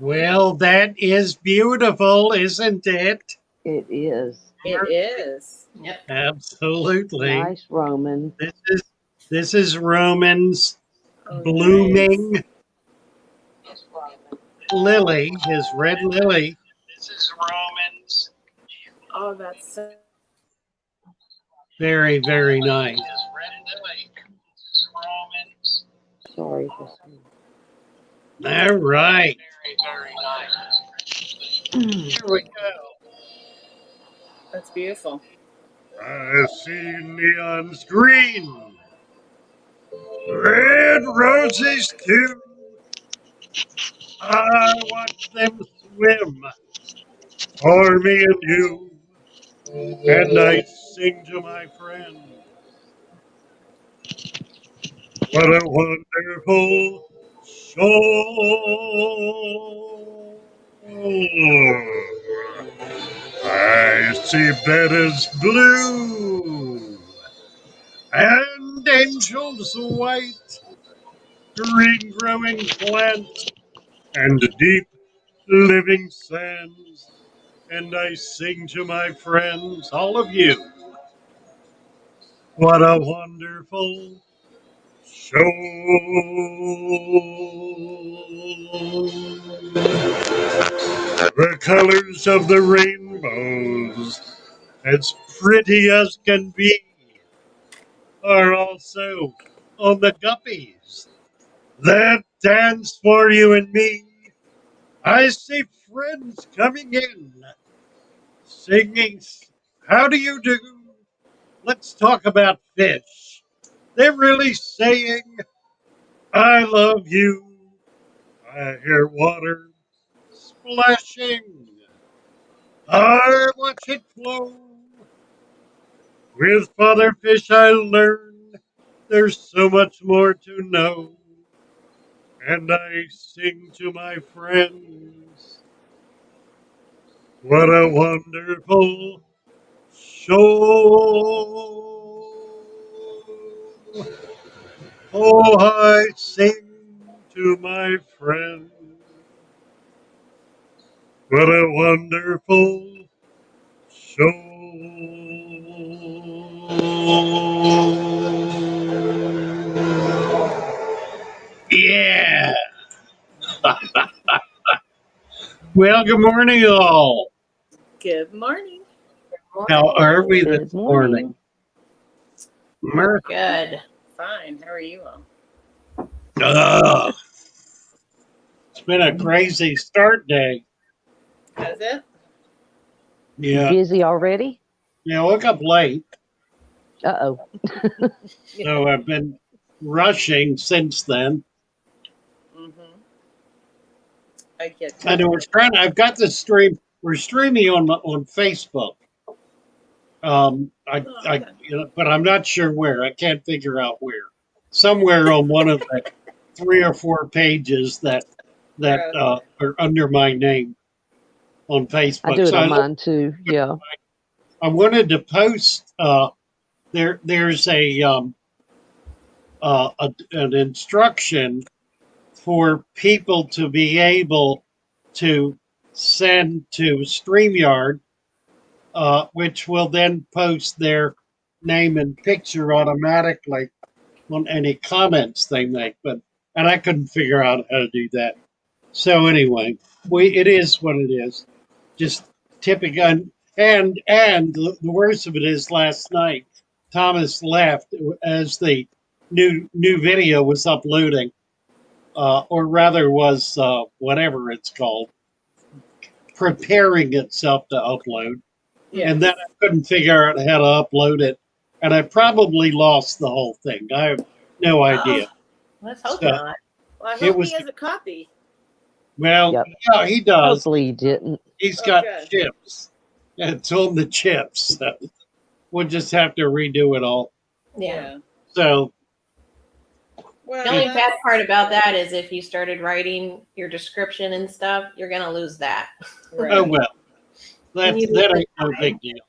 Well, that is beautiful, isn't it? It is. It is. Yep. Absolutely. Nice Roman. This is Roman's Oh, blooming nice. lily, his red lily. This is Roman's. Oh, that's so. Very, very nice. His red lily. This is Roman's. Sorry for saying. All right. Very, very nice. Here we go. That's beautiful. I see neons green, red roses too. I watch them swim for me and you, and I sing to my friend. What a wonderful shoal. I see beds blue and angels white, green growing plants and deep living sands. And I sing to my friends, all of you, what a wonderful show. The colors of the rainbows, as pretty as can be, are also on the guppies that dance for you and me. I see friends coming in, singing, how do you do? Let's talk about fish. They're really saying, I love you. I hear water splashing. I watch it flow. With Father Fish I learn there's so much more to know. And I sing to my friends, what a wonderful show. Oh, I sing to my friends, what a wonderful show. Yeah. Well, good morning, all. Good morning. How are we this Good morning? morning. Good. Fine. How are you all? It's been a crazy start day. Has it? Yeah. Busy already? I woke up late, Uh-oh. so I've been rushing since then. Mm-hmm. I get And I've got the stream. We're streaming on Facebook. Okay. But I'm not sure where. I can't figure out where. Somewhere on one of the 3 or 4 pages that are under my name on Facebook. I do it So on mine too. Yeah. I wanted to post. There's an instruction for people to be able to send to StreamYard, which will then post their name and picture automatically on any comments they make. And I couldn't figure out how to do that. So anyway, it is what it is. Just typical. And the worst of it is last night Thomas left as the new video was uploading, or rather was whatever it's called, preparing itself to upload. Yeah. And then I couldn't figure out how to upload it, and I probably lost the whole thing. I have no idea. Let's hope So, not. Well, I It hope was- he has a copy. Well, Yep. yeah, he does. Hopefully you didn't. He's Oh, got good. chips. It's on the chips. So we'll just have to redo it all. Yeah. So Well, The only that's- bad part about that is if you started writing your description and stuff, you're gonna lose that. Right. oh well, that You that lose ain't no time. big deal.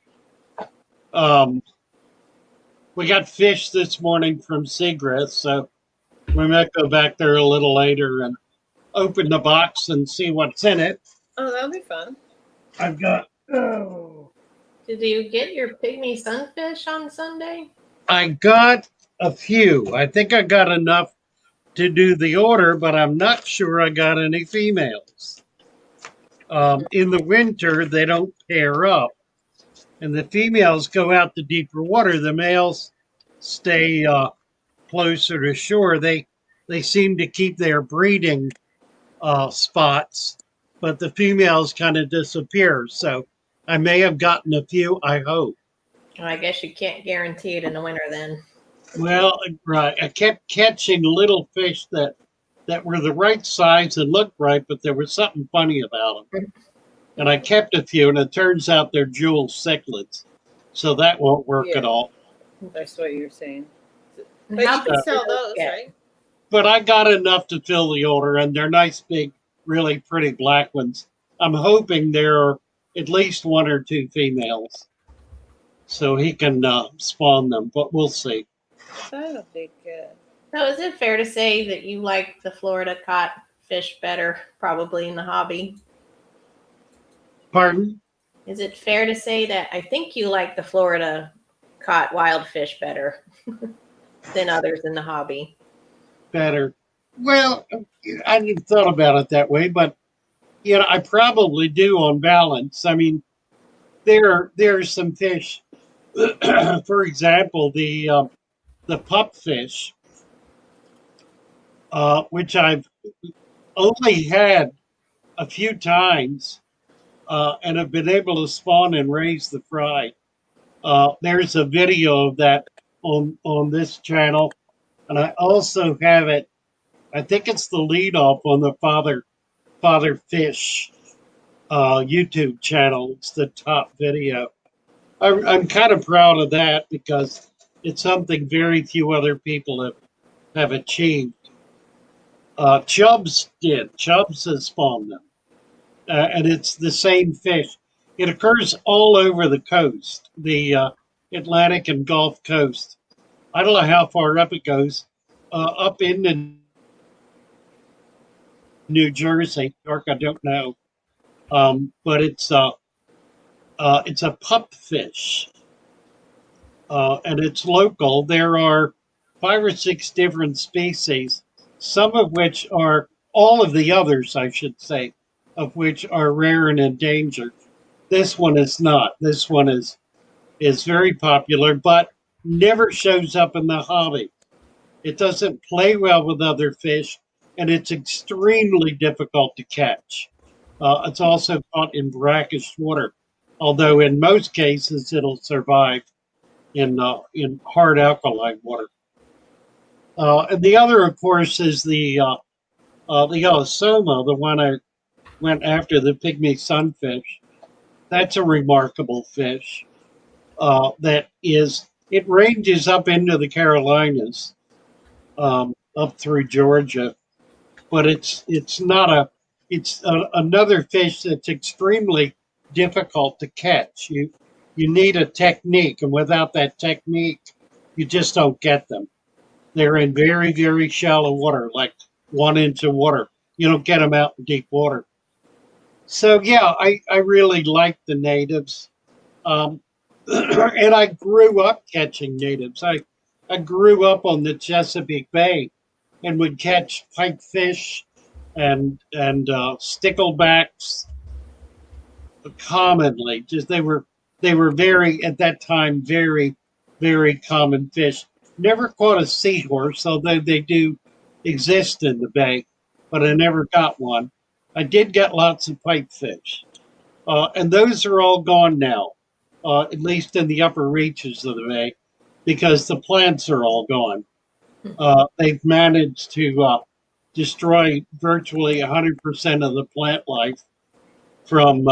We got fish this morning from Seagrass, so we might go back there a little later and open the box and see what's in it. Oh, that'll be fun. I've got, oh, Did you get your pygmy sunfish on Sunday? I got a few. I think I got enough to do the order, but I'm not sure I got any females. In the winter, they don't pair up, and the females go out to deeper water. The males stay closer to shore. They seem to keep their breeding spots, but the females kind of disappear. So I may have gotten a few. I hope. Well, I guess you can't guarantee it in the winter then. Well, right. I kept catching little fish that were the right size and looked right, but there was something funny about them. And I kept a few, and it turns out they're jewel cichlids, so that won't work Yeah. at all. That's what you're saying. And But how you can big sell do those, get? right? But I got enough to fill the order, and they're nice, big, really pretty black ones. I'm hoping there are at least one or two females, so he can spawn them. But we'll see. That'll be good. So is it fair to say that you like the Florida caught fish better, probably in the hobby? Pardon? Is it fair to say that I think you like the Florida caught wild fish better than others in the hobby? Better. Well, I hadn't thought about it that way, but I probably do on balance. I mean, there are some fish. For example, the pupfish, which I've only had a few times, and have been able to spawn and raise the fry. There's a video of that on this channel, and I also have it. I think it's the lead off on the Father Fish YouTube channel. It's the top video. I'm kind of proud of that because it's something very few other people have achieved. Chubbs did. Chubbs has spawned them. And it's the same fish. It occurs all over the coast, the Atlantic and Gulf Coast. I don't know how far up it goes. Up into New Jersey, New York, I don't know. But it's a pup fish, and it's local. There are 5 or 6 different species, some of which are all of the others, I should say, of which are rare and endangered. This one is not. This one is very popular, but never shows up in the hobby. It doesn't play well with other fish, and it's extremely difficult to catch. It's also caught in brackish water, although in most cases it'll survive in hard alkaline water. And the other, of course, is the Osoma, the one I went after, the pygmy sunfish. That's a remarkable fish. It ranges up into the Carolinas, up through Georgia, but it's another fish that's extremely difficult to catch. You need a technique, and without that technique, you just don't get them. They're in very, very shallow water, like 1 inch of water. You don't get them out in deep water. So yeah, I really like the natives, and I grew up catching natives. I grew up on the Chesapeake Bay, and would catch pipefish and sticklebacks commonly. Just they were very, at that time, very, very common fish. Never caught a seahorse, although they do exist in the bay, but I never got one. I did get lots of pipefish, and those are all gone now, at least in the upper reaches of the bay, because the plants are all gone. They've managed to destroy virtually 100% of the plant life from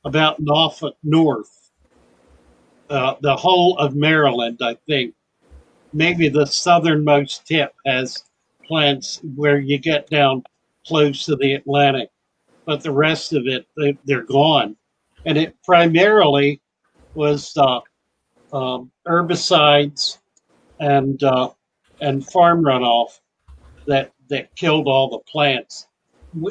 about Norfolk north. The whole of Maryland, I think. Maybe the southernmost tip has plants where you get down close to the Atlantic, but the rest of it, they're gone. And it primarily was herbicides and farm runoff that killed all the plants.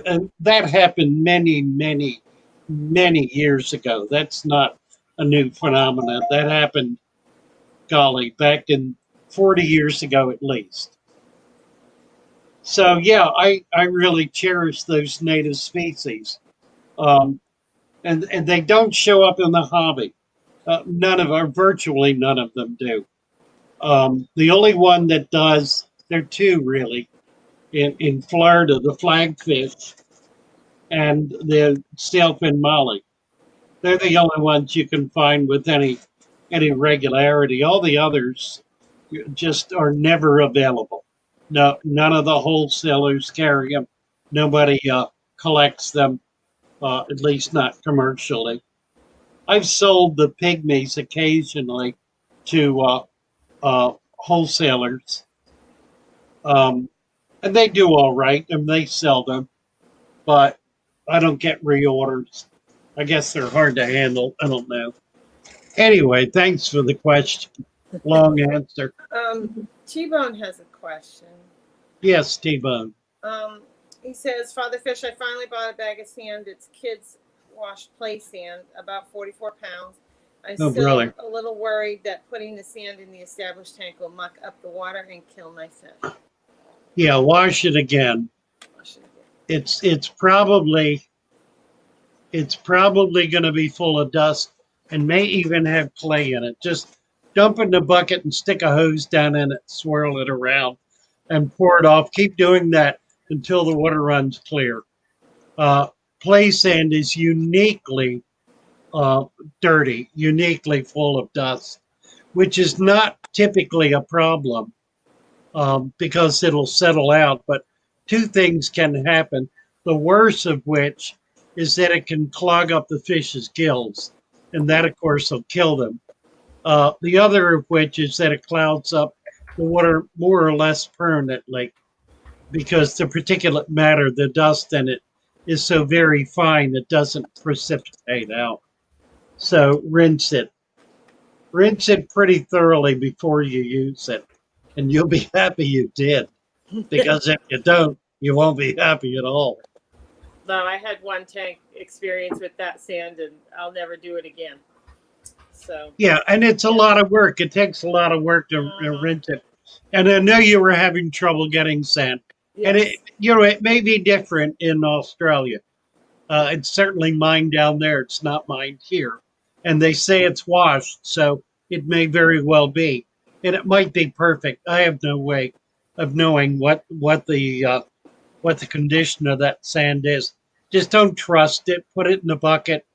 And that happened many, many, many years ago. That's not a new phenomenon. That happened, golly, back in 40 years ago at least. So yeah, I really cherish those native species, um, and they don't show up in the hobby. None of, or virtually none of them do. The only one that does, there are two really in Florida, the flagfish and the sailfin molly. They're the only ones you can find with any regularity. All the others just are never available. No, none of the wholesalers carry them. Nobody collects them, at least not commercially. I've sold the pygmies occasionally to wholesalers, um, and they do all right, and they sell them, but I don't get reorders. I guess they're hard to handle. I don't know. Anyway, thanks for the question. Long answer. T-Bone has a question. Yes, T-Bone. He says, Father Fish, I finally bought a bag of sand. It's kids' washed play sand, about 44 pounds. I'm Oh, still brother. a little worried that putting the sand in the established tank will muck up the water and kill my fish. Yeah, wash it again. Wash it again. It's probably going to be full of dust and may even have clay in it. Just dump it in a bucket and stick a hose down in it, swirl it around, and pour it off. Keep doing that until the water runs clear. Play sand is uniquely dirty, uniquely full of dust, which is not typically a problem because it'll settle out. But two things can happen. The worst of which is that it can clog up the fish's gills, and that, of course, will kill them. The other of which is that it clouds up the water more or less permanently because the particulate matter, the dust in it, is so very fine it doesn't precipitate out. So rinse it. Rinse it pretty thoroughly before you use it, and you'll be happy you did. Because if you don't, you won't be happy at all. No, I had one tank experience with that sand, and I'll never do it again. So Yeah, and it's a lot of work. It takes a lot of work to rinse it. And I know you were having trouble getting sand. yes. And it may be different in Australia. It's certainly mine down there. It's not mine here. And they say it's washed, so it may very well be. And it might be perfect. I have no way of knowing what the condition of that sand is. Just don't trust it. Put it in a bucket,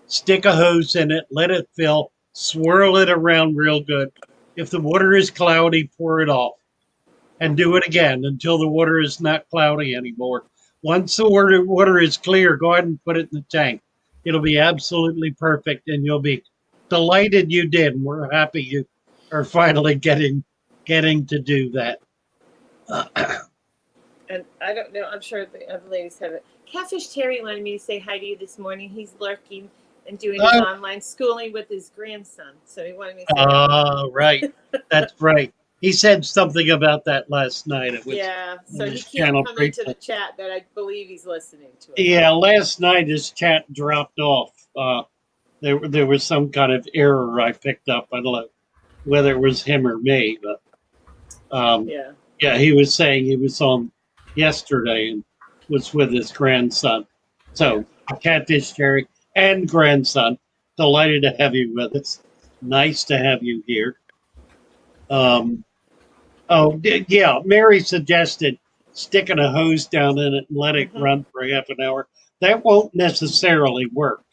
stick a hose in it, let it fill, swirl it around real good. If the water is cloudy, pour it off and do it again until the water is not cloudy anymore. Once the water is clear, go ahead and put it in the tank. It'll be absolutely perfect, and you'll be delighted you did. And we're happy you are finally getting to do that. And I don't know, I'm sure the other ladies have it. Catfish Terry wanted me to say hi to you this morning. He's lurking and doing his online schooling with his grandson. So he wanted me to say hi. Right. That's right. He said something about that last night. It was, Yeah, so he his can't channel come into the briefly. chat, but I believe he's listening to it. Yeah, last night his chat dropped off. There was some kind of error I picked up. I don't know whether it was him or me, but yeah, he was saying he was on yesterday and was with his grandson. So, Catfish Jerry and grandson, delighted to have you with us. Nice to have you here. Yeah, Mary suggested sticking a hose down in it and let it run for half an hour. That won't necessarily work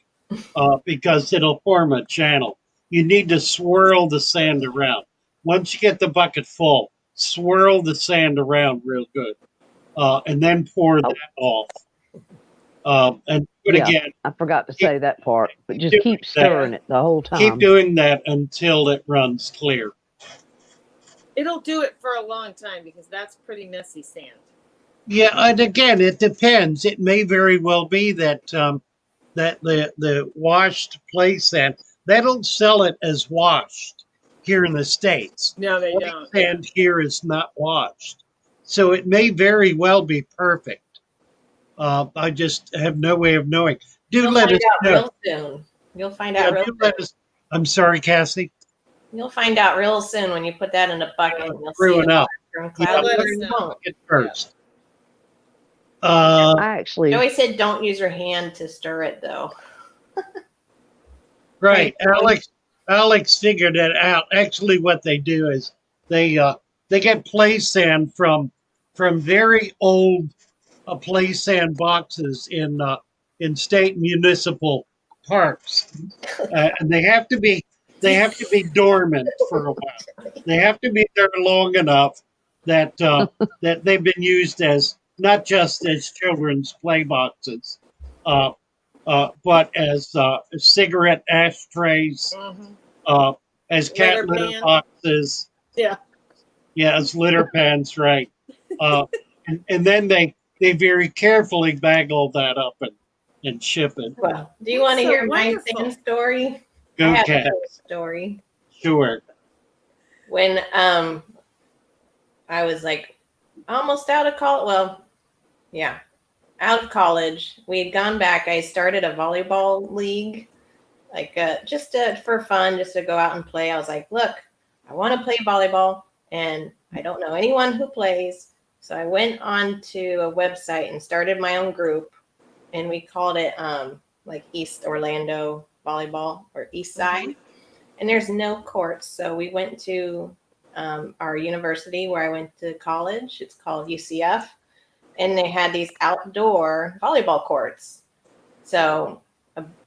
because it'll form a channel. You need to swirl the sand around. Once you get the bucket full, swirl the sand around real good, and then pour that off. And do it again. I forgot to say that part, but just keep stirring it the whole time. Keep doing that until it runs clear. It'll do it for a long time because that's pretty messy sand. Yeah, and again, it depends. It may very well be that that the washed play sand, they don't sell it as washed here in the States. No, they Play don't. sand here is not washed, so it may very well be perfect. I just have no way of knowing. Do You'll let find us out know. real soon. You'll find Yeah, out real do soon. let us. I'm sorry, Cassie. You'll find out real soon when you put that in a bucket. And you'll True see the enough. water from Yeah, clouds let or us you know. won't. It first. I actually, Joey said don't use your hand to stir it though. Right, Right. Alex figured it out. Actually, what they do is they get play sand from very old play sand boxes in state municipal parks, and they have to be dormant for a while. They have to be there long enough that that they've been used as not just as children's play boxes, uh, but as cigarette ashtrays, Mhm. uh, as cat Litter litter pan. boxes, Yeah. yeah, as litter pans, right? Uh, and then they very carefully bag all that up and ship it. Well, do you That's want to so hear my wonderful. sand story? I Go have cat, a story. sure. When I was like almost out of college. Well, yeah, out of college. We had gone back. I started a volleyball league, like just for fun, just to go out and play. I was like, look, I want to play volleyball, and I don't know anyone who plays. So I went on to a website and started my own group, and we called it like East Orlando Volleyball or East Side. And there's no courts, so we went to our university where I went to college. It's called UCF, and they had these outdoor volleyball courts. So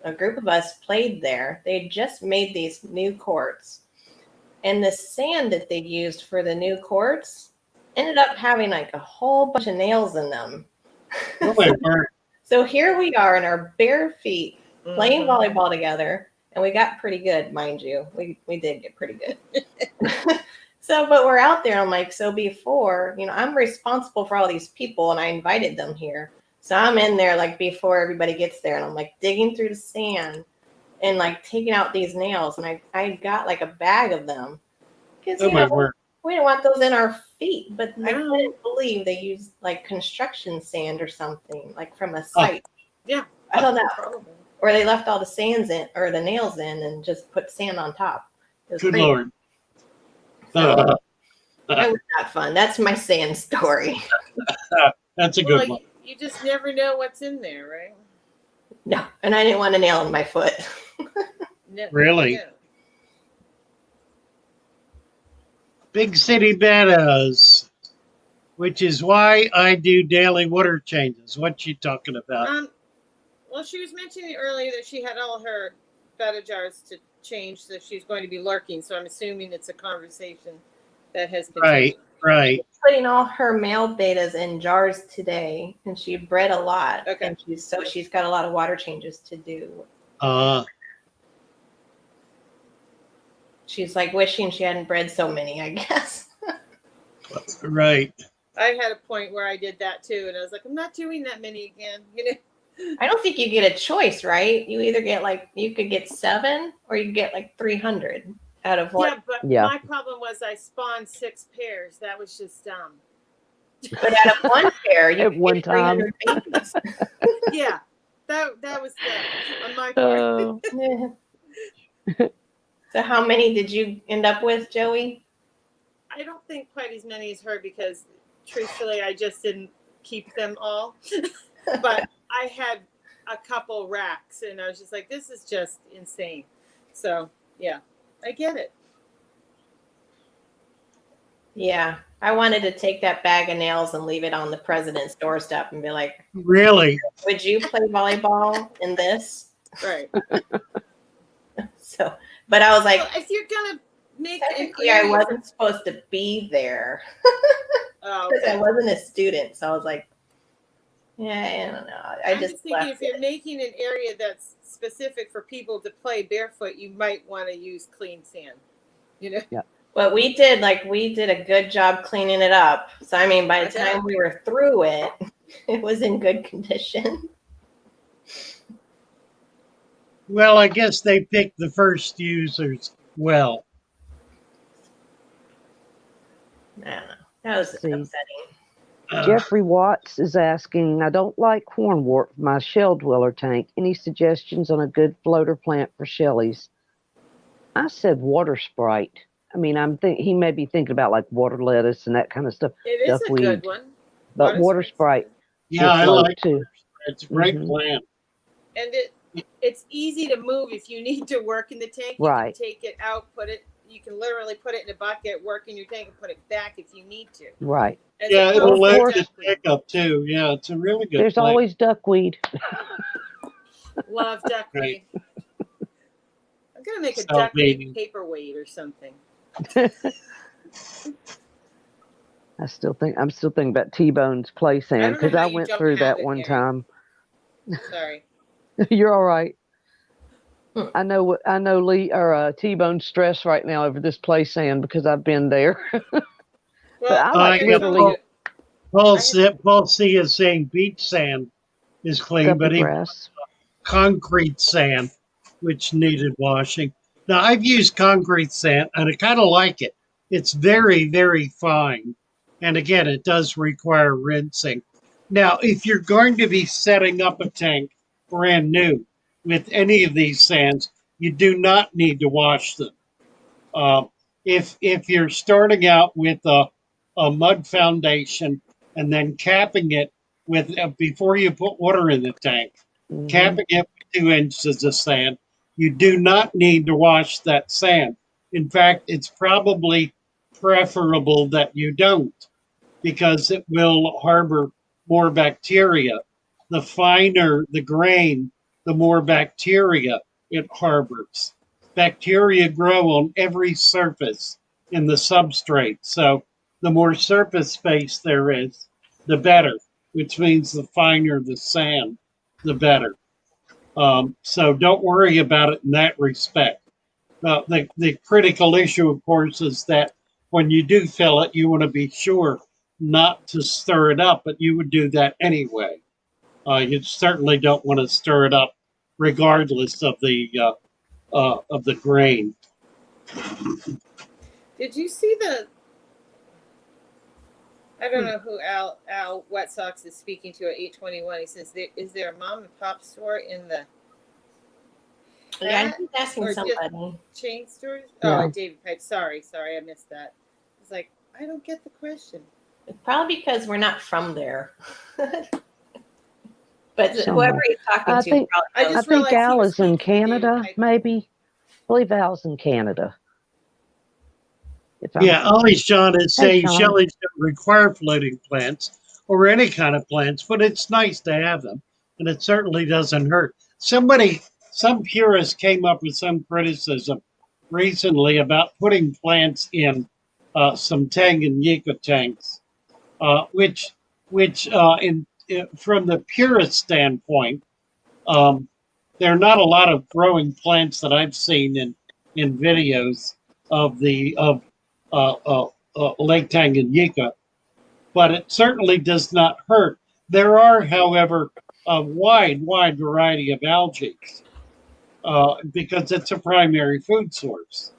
a group of us played there. They just made these new courts, and the sand that they used for the new courts ended up having like a whole bunch of nails in them. Oh my word. So here we are in our bare feet playing Mhm. volleyball together, and we got pretty good, mind you. We did get pretty good. So, but we're out there. I'm like, so before, I'm responsible for all these people, and I invited them here. So I'm in there like before everybody gets there, and I'm like digging through the sand and like taking out these nails, and I got like a bag of them because Oh my word. we didn't want those in our feet, but I No. couldn't believe they used like construction sand or something, like from a site. Yeah. I don't know. Probably. Or they left all the sands in or the nails in and just put sand on top. It was Good crazy. Lord. So that was not fun. That's my sand story. That's a Well, good one. you just never know what's in there, right? No, and I didn't want a nail in my foot. No, Really? no. Big city meadows, which is why I do daily water changes. What you talking about? Well, she was mentioning earlier that she had all her betta jars to change, so she's going to be lurking. So I'm assuming it's a conversation that has continued. Right. Putting all her male betas in jars today, and she bred a lot. Okay. And she's got a lot of water changes to do. She's like wishing she hadn't bred so many, I guess. Right. I had a point where I did that too, and I was like, I'm not doing that many again. I don't think you get a choice, right? You either get you could get 7 or you get like 300 out of one. Yeah, but Yeah. my problem was I spawned 6 pairs. That was just dumb. But out of one pair, you At could one get time. 300 babies. Yeah, that was dumb on my part. Uh, So how many did you end up with, Joey? I don't think quite as many as her because, truthfully, I just didn't keep them all. But I had a couple racks, and I was just like, this is just insane. So, yeah, I get it. Yeah, I wanted to take that bag of nails and leave it on the president's doorstep and be like, Really? would you play volleyball in this? Right. So, but I was like, Well, if you're going to make an technically I area. wasn't supposed to be there Oh, because I okay. wasn't a student. So I was like, yeah, I don't know. I I'm just just thinking left if you're it. making an area that's specific for people to play barefoot, you might want to use clean sand. But we did a good job cleaning it up. So I mean, by the I bet. time we were through it, it was in good condition. Well, I guess they picked the first users well. I don't know. That was See. upsetting. Jeffrey Watts is asking, I don't like hornwort for my shell dweller tank. Any suggestions on a good floater plant for shellies? I said water sprite. I mean, he may be thinking about like water lettuce and that kind of stuff. It is a Duckweed. good one. But water sprite. Yeah, I float like too. it. It's a great Mhm. plant. And it's easy to move if you need to work in the tank. You Right. can take it out, you can literally put it in a bucket, work in your tank, and put it back if you need to. Right. As Yeah, opposed it'll to let you duckweed. pick up too. Yeah, it's a really good There's plant. always duckweed. Love duckweed. I'm gonna make a So duckweed baby. paperweight or something. I'm still thinking about T-Bone's play sand don't know because how I you went don't through have that it, one Mary. time. Sorry. You're all right. Hmm. I know Lee or T-Bone's stressed right now over this play sand because I've been there. Well, I like yeah, literally Paul C is saying beach sand is clean, guppy but he grass. concrete sand, which needed washing. Now, I've used concrete sand and I kind of like it. It's very, very fine. And again, it does require rinsing. Now, if you're going to be setting up a tank brand new with any of these sands, you do not need to wash them. Uh, if you're starting out with a mud foundation and then capping it with before you put water in the tank, Mhm. capping it with 2 inches of sand, you do not need to wash that sand. In fact, it's probably preferable that you don't because it will harbor more bacteria. The finer the grain, the more bacteria it harbors. Bacteria grow on every surface in the substrate. So the more surface space there is, the better, which means the finer the sand, the better. So don't worry about it in that respect. The critical issue, of course, is that when you do fill it, you want to be sure not to stir it up, but you would do that anyway. You certainly don't want to stir it up, regardless of the grain. Did you see I don't know who Al Wet Sox is speaking to at 821. He says, "Is there a mom and pop store in the Yeah, he's asking or just somebody. chain stores?" Yeah. Oh, David Pipe. Sorry, I missed that. It's like I don't get the question. Probably because we're not from there. But Somewhere. whoever he's talking I to, think- I probably just I think realized he Al was is in speaking to David Canada, Pipe. maybe. I believe Al's in Canada. Yeah, Ollie Sean is Hey, saying Sean. shellies don't require floating plants or any kind of plants, but it's nice to have them, and it certainly doesn't hurt. Some purist came up with some criticism recently about putting plants in some Tanganyika tanks, which from the purist standpoint, um, there are not a lot of growing plants that I've seen in videos of the of Lake Tanganyika, but it certainly does not hurt. There are, however, a wide variety of algae because it's a primary food source,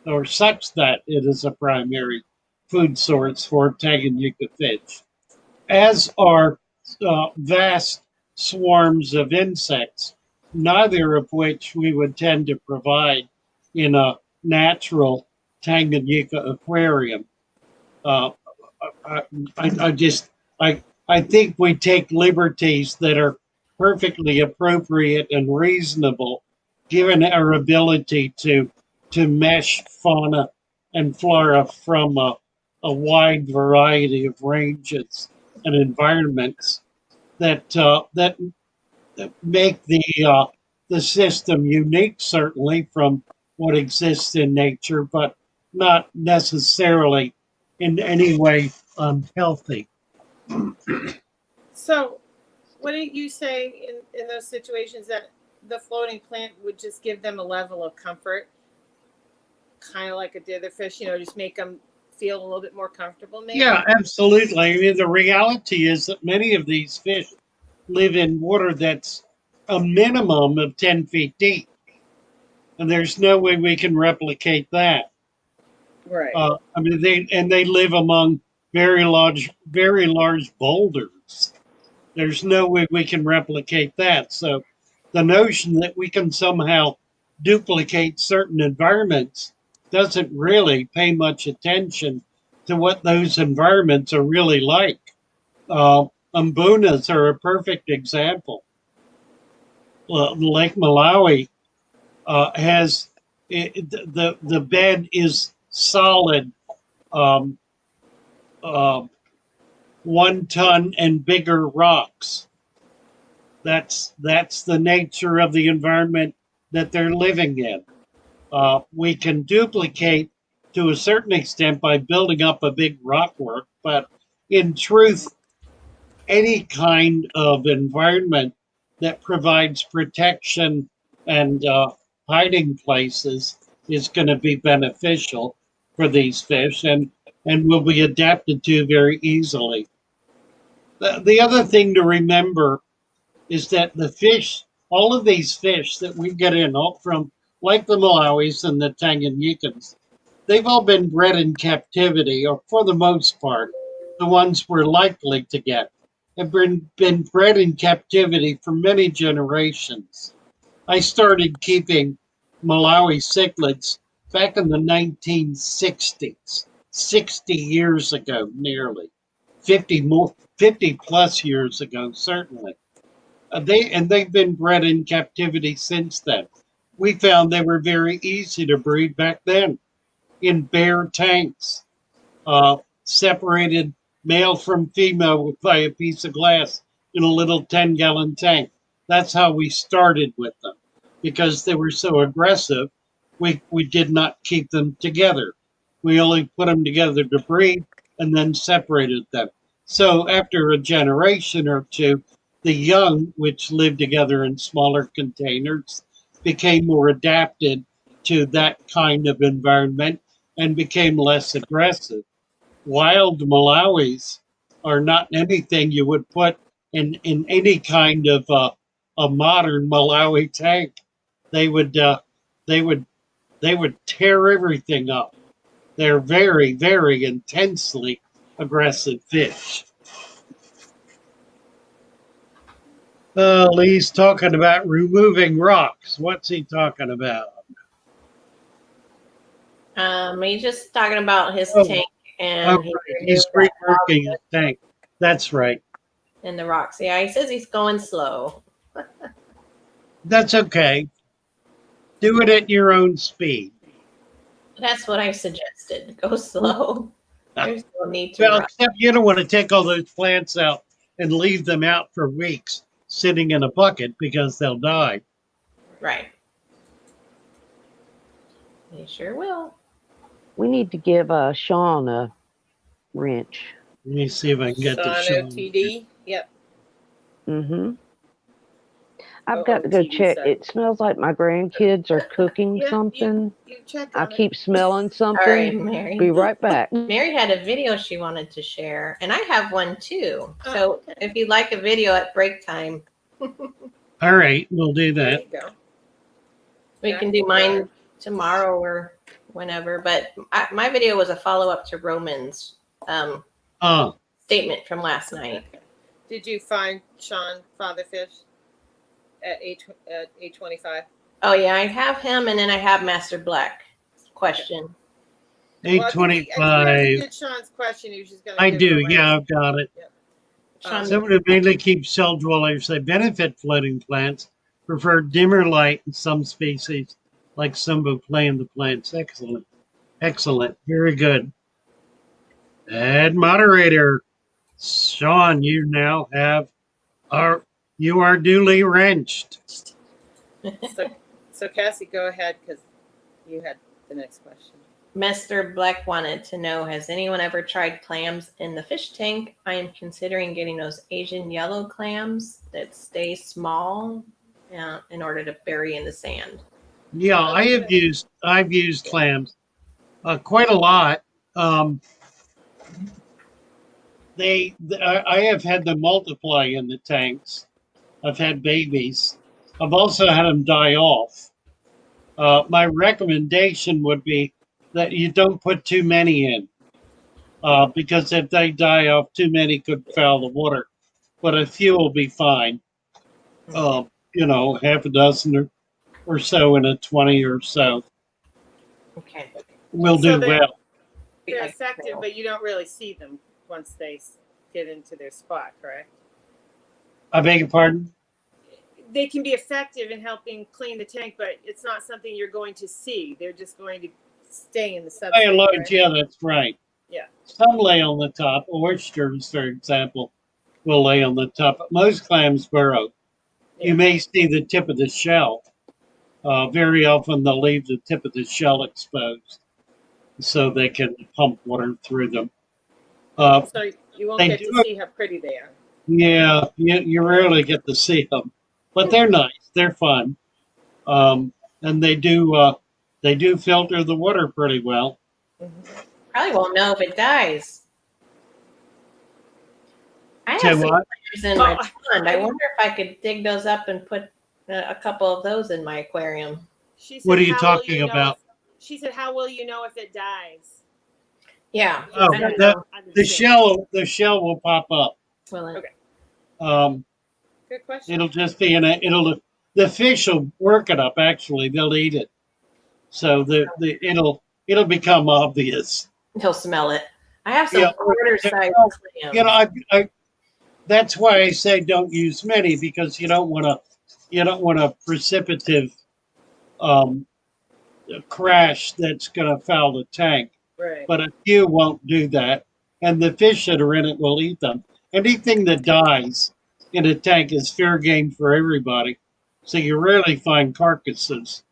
or such that it is a primary food source for Tanganyika fish, as are vast swarms of insects, neither of which we would tend to provide in a natural Tanganyika aquarium. Uh, I, I just I think we take liberties that are perfectly appropriate and reasonable, given our ability to mesh fauna and flora from a wide variety of ranges and environments that make the system unique, certainly from what exists in nature, but not necessarily in any way unhealthy. So, what are you saying in those situations that the floating plant would just give them a level of comfort, kind of like a dither fish, just make them feel a little bit more comfortable, maybe? Yeah, absolutely. I mean, the reality is that many of these fish live in water that's a minimum of 10 feet deep. And there's no way we can replicate that. Right. I mean, they live among very large boulders. There's no way we can replicate that. So the notion that we can somehow duplicate certain environments doesn't really pay much attention to what those environments are really like. Umbunas are a perfect example. Lake Malawi has the bed is solid, um, uh, 1 ton and bigger rocks. That's the nature of the environment that they're living in. We can duplicate to a certain extent by building up a big rock work, but in truth, any kind of environment that provides protection and hiding places is going to be beneficial for these fish and will be adapted to very easily. The other thing to remember is that the fish, all of these fish that we get in, all from like the Malawis and the Tanganyikans, they've all been bred in captivity, or for the most part, the ones we're likely to get have been bred in captivity for many generations. I started keeping Malawi cichlids back in the 1960s, 60 years ago, nearly 50 plus years ago, certainly. They've been bred in captivity since then. We found they were very easy to breed back then in bare tanks, separated male from female by a piece of glass in a little 10-gallon tank. That's how we started with them. Because they were so aggressive, we did not keep them together. We only put them together to breed and then separated them. So after a generation or two, the young, which lived together in smaller containers, became more adapted to that kind of environment and became less aggressive. Wild Malawis are not anything you would put in any kind of a modern Malawi tank. They would they would they would tear everything up. They're very intensely aggressive fish. Lee's talking about removing rocks. What's he talking about? He's just talking about his Oh, tank and right. He's reworking his tank. That's right. and the rocks. Yeah, he says he's going slow. That's okay. Do it at your own speed. That's what I suggested. Go slow. There's no need to Well, rush. except you don't want to take all those plants out and leave them out for weeks sitting in a bucket because they'll die. Right. They sure will. We need to give Sean a wrench. Let me see if I can get the Sean show. OTD. Yep. Mm-hmm. I've got to go OOTD, check. sorry. It smells like my grandkids are cooking Yeah, something. You check I on it. keep smelling All right, something. Mary. Be right back. Mary had a video she wanted to share, and I have one too. Oh, So okay. if you'd like a video at break time, All right, we'll do There that. you go. we can do mine tomorrow or whenever. But my video was a follow up to Roman's Uh, statement from last night. Did you find Sean Fatherfish at 8:25? Oh yeah, I have him, and then I have Master Black. Question. eight Well, twenty-five. I think he did Sean's question. He was just going to. I do. Yeah, I've got it. Sean, Someone who mainly keeps cell dwellers, they benefit floating plants, prefer dimmer light in some species, like Sumbo the plants. Excellent. Excellent. Very good. And moderator, Sean, you now you are duly wrenched. So Cassie, go ahead because you had the next question. Master Black wanted to know, has anyone ever tried clams in the fish tank? I am considering getting those Asian yellow clams that stay small in order to bury in the sand. Yeah, I've used clams quite a lot. I have had them multiply in the tanks. I've had babies. I've also had them die off. My recommendation would be that you don't put too many in. because if they die off, too many could foul the water. But a few will be fine. Half a dozen or so in a 20 or so Okay. will So do well. they're effective, but you don't really see them once they get into their spot, correct? I beg your pardon? They can be effective in helping clean the tank, but it's not something you're going to see. They're just going to stay in the By substrate. and large, Right? yeah, that's right. Yeah. Some lay on the top. Oysters, for example, will lay on the top. But most clams burrow. Yeah. You may see the tip of the shell. Very often they'll leave the tip of the shell exposed so they can pump water through them. So you won't They get do to it. see how pretty they are. Yeah, you rarely get to see them, but they're nice. They're fun, and they do filter the water pretty well. Probably won't know if it dies. I have Say some what? clams in my pond. I wonder if I could dig those up and put a couple of those in my aquarium. She said, What are you "How will talking know about? she said, "How will you know if it dies?" Yeah. Oh, I don't the, know. the shell will pop up. Will it? Okay. Um, Good question. it'll just be the fish will work it up. Actually, they'll eat it, so it'll become obvious. He'll smell it. I have some Yeah, quarter size well, clams. that's why I say don't use many because you don't want a precipitative um, crash that's going to foul the tank. Right. But a few won't do that, and the fish that are in it will eat them. Anything that dies in a tank is fair game for everybody, so you rarely find carcasses.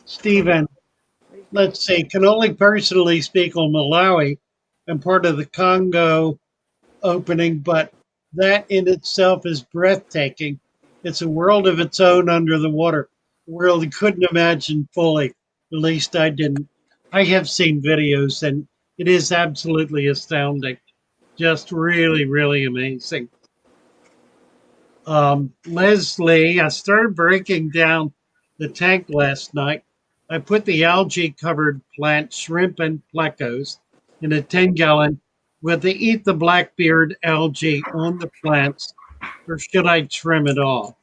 Stephen, let's see, can only personally speak on Malawi and part of the Congo opening, but that in itself is breathtaking. It's a world of its own under the water, a world you couldn't imagine fully. At least I didn't. I have seen videos and it is absolutely astounding. Just really, really amazing. Leslie, I started breaking down the tank last night. I put the algae covered plant shrimp and plecos in a 10-gallon. Will they eat the blackbeard algae on the plants or should I trim it off?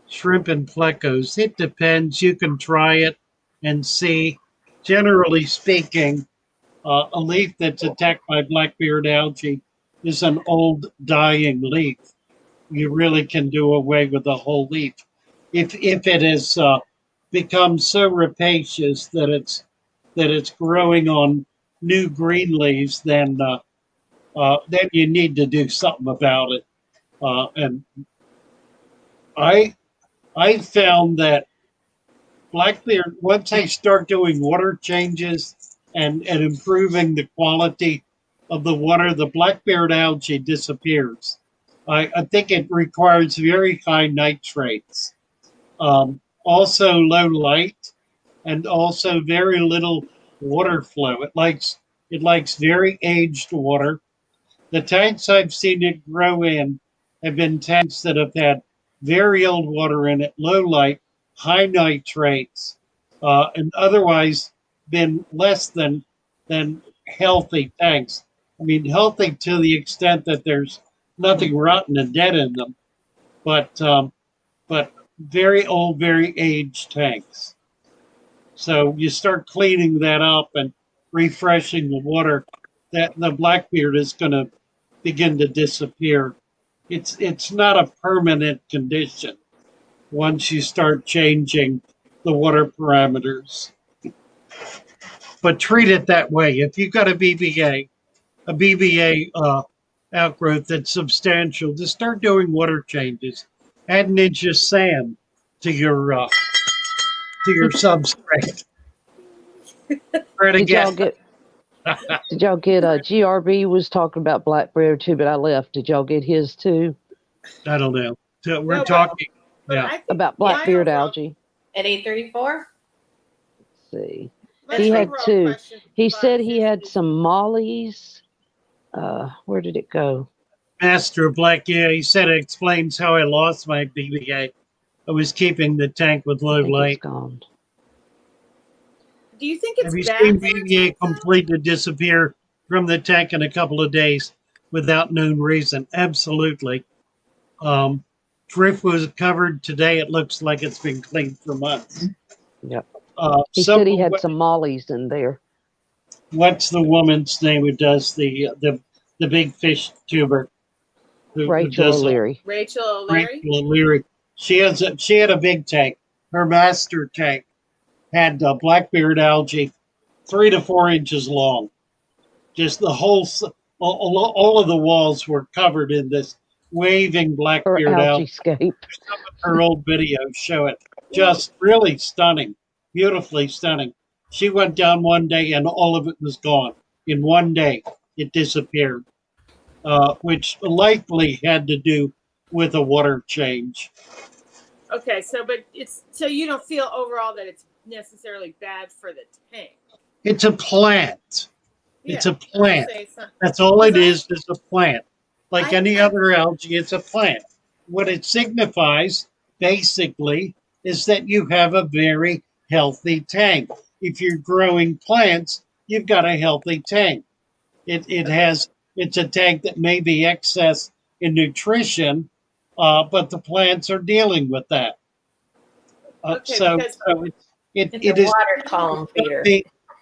Shrimp and plecos, it depends. You can try it and see. Generally speaking, a leaf that's attacked by blackbeard algae is an old dying leaf. You really can do away with the whole leaf. If it has become so rapacious that it's growing on new green leaves, then you need to do something about it. And I I found that Blackbeard once they start doing water changes and improving the quality of the water, the Blackbeard algae disappears. I think it requires very high nitrates, also low light, and also very little water flow. It likes very aged water. The tanks I've seen it grow in have been tanks that have had very old water in it, low light, high nitrates, and otherwise been less than healthy tanks. I mean, healthy to the extent that there's nothing rotten and dead in them, but very old, very aged tanks. So you start cleaning that up and refreshing the water, that the blackbeard is going to begin to disappear. It's not a permanent condition once you start changing the water parameters. But treat it that way. If you've got a BBA outgrowth that's substantial, just start doing water changes. Add an inch of sand to your substrate. Try it Did y'all again. get? Did y'all get? GRB was talking about blackberry too, but I left. Did y'all get his too I don't know. So we're No, talking. But Yeah. I think about my blackbeard overall- algae? At 8:34? Let's see. my He had overall two. question, He Buzz, said he had is- some mollies. Where did it go? Master Black, yeah, he said it explains how I lost my BBA. I was keeping the tank with I low think light. it's gone. Do you think it's Have you bad seen for a BBA tank, though? completely disappear from the tank in a couple of days without known reason. Absolutely. Drift was covered today. It looks like it's been cleaned for months. Yep. He said he had What- some mollies in there. What's the woman's name who does the big fish tuber? Who Rachel does O'Leary. Rachel O'Leary. Rachel O'Leary. She had a big tank. Her master tank had blackbeard algae 3 to 4 inches long. Just the all of the walls were covered in this waving Her blackbeard algae algae. scape. Her old videos show it. Just really stunning, beautifully stunning. She went down one day and all of it was gone. In one day, it disappeared, which likely had to do with a water change. Okay, so you don't feel overall that it's necessarily bad for the tank. It's a plant. It's a plant. Say it's not- That's all it Because is a plant. Like any other algae, it's a plant. What it signifies, basically, is that you have a very healthy tank. If you're growing plants, you've got a healthy tank. It's a tank that may be excess in nutrition, but the plants are dealing with that. Okay, So because- it It's a is water column feeder.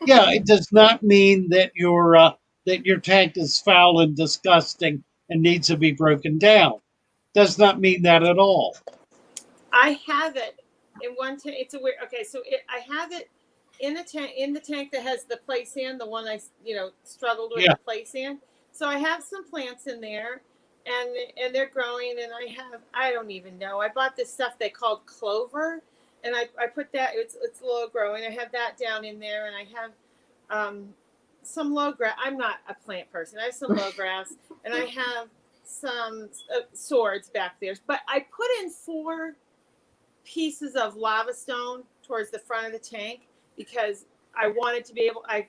yeah, it does not mean that your tank is foul and disgusting and needs to be broken down. Does not mean that at all. I have it in one tank. It's a weird. Okay, so I have it in the tank that has the play sand, the one I struggled with the play sand. So I have some plants in there, and they're growing. And I don't even know. I bought this stuff they called clover, and I put that. It's low growing. I have that down in there, and I have some low grass. I'm not a plant person. I have some low grass, and I have some swords back there. But I put in 4 pieces of lava stone towards the front of the tank because I wanted to be able. I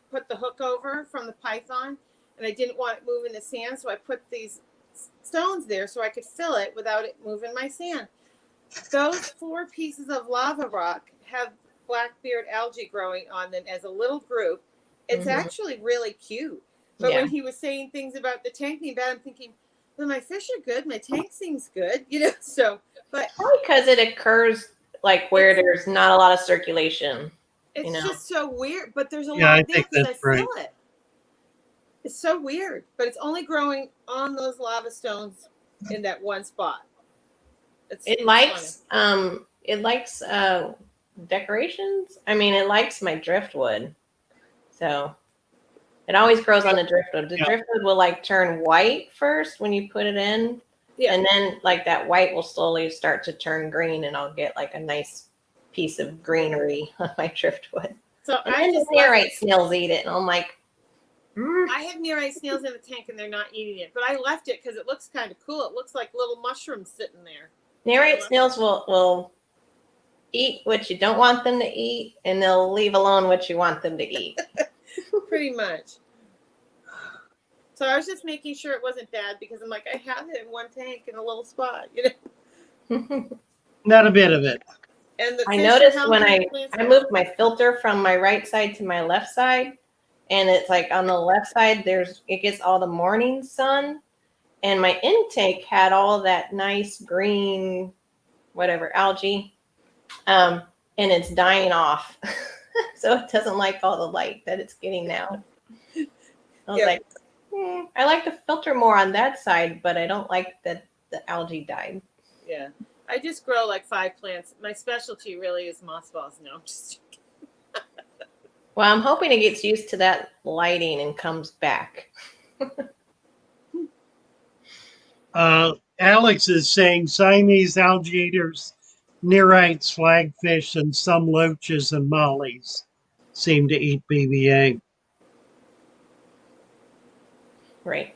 put the hook over from the python, and I didn't want it moving the sand, so I put these stones there so I could fill it without it moving my sand. Those 4 pieces of lava rock have blackbeard algae growing on them as a little group. It's actually really cute. But when he was saying things about the tank being bad, I'm thinking, well, my fish are good. My tank seems good, so, but. Because it occurs like where there's not a lot of circulation. It's just so weird, but there's a Yeah, I lot there think because I that's feel right. it. It's so weird, but it's only growing on those lava stones in that one spot. It likes decorations. I mean, it likes my driftwood, so it always grows on the driftwood. The driftwood will like turn white first when you put it in, and then like that white will slowly start to turn green, and I'll get like a nice piece of greenery on my driftwood. So And I then the just nearite snails eat it, and I'm like, I have nearite snails in the tank and they're not eating it, but I left it because it looks kind of cool. It looks like little mushrooms sitting there. nearite snails will eat what you don't want them to eat, and they'll leave alone what you want them to eat. Pretty much. So I was just making sure it wasn't bad because I'm like, I have it in one tank in a little spot, Not a bit of it. And the I fish are noticed when healthy, I plants I are moved my filter from my right side to my left side, and it's like on the left side it gets all the morning sun, and my intake had all that nice green whatever algae, and it's dying off. So it doesn't like all the light that it's getting now. I was like, I like to filter more on that side, but I don't like that the algae died. Yeah. I just grow like 5 plants. My specialty really is mothballs. No, I'm just Well, I'm hoping it gets used to that lighting and comes back. Alex is saying Siamese algae eaters, nearites, flagfish, and some loaches and mollies seem to eat BBA. Right.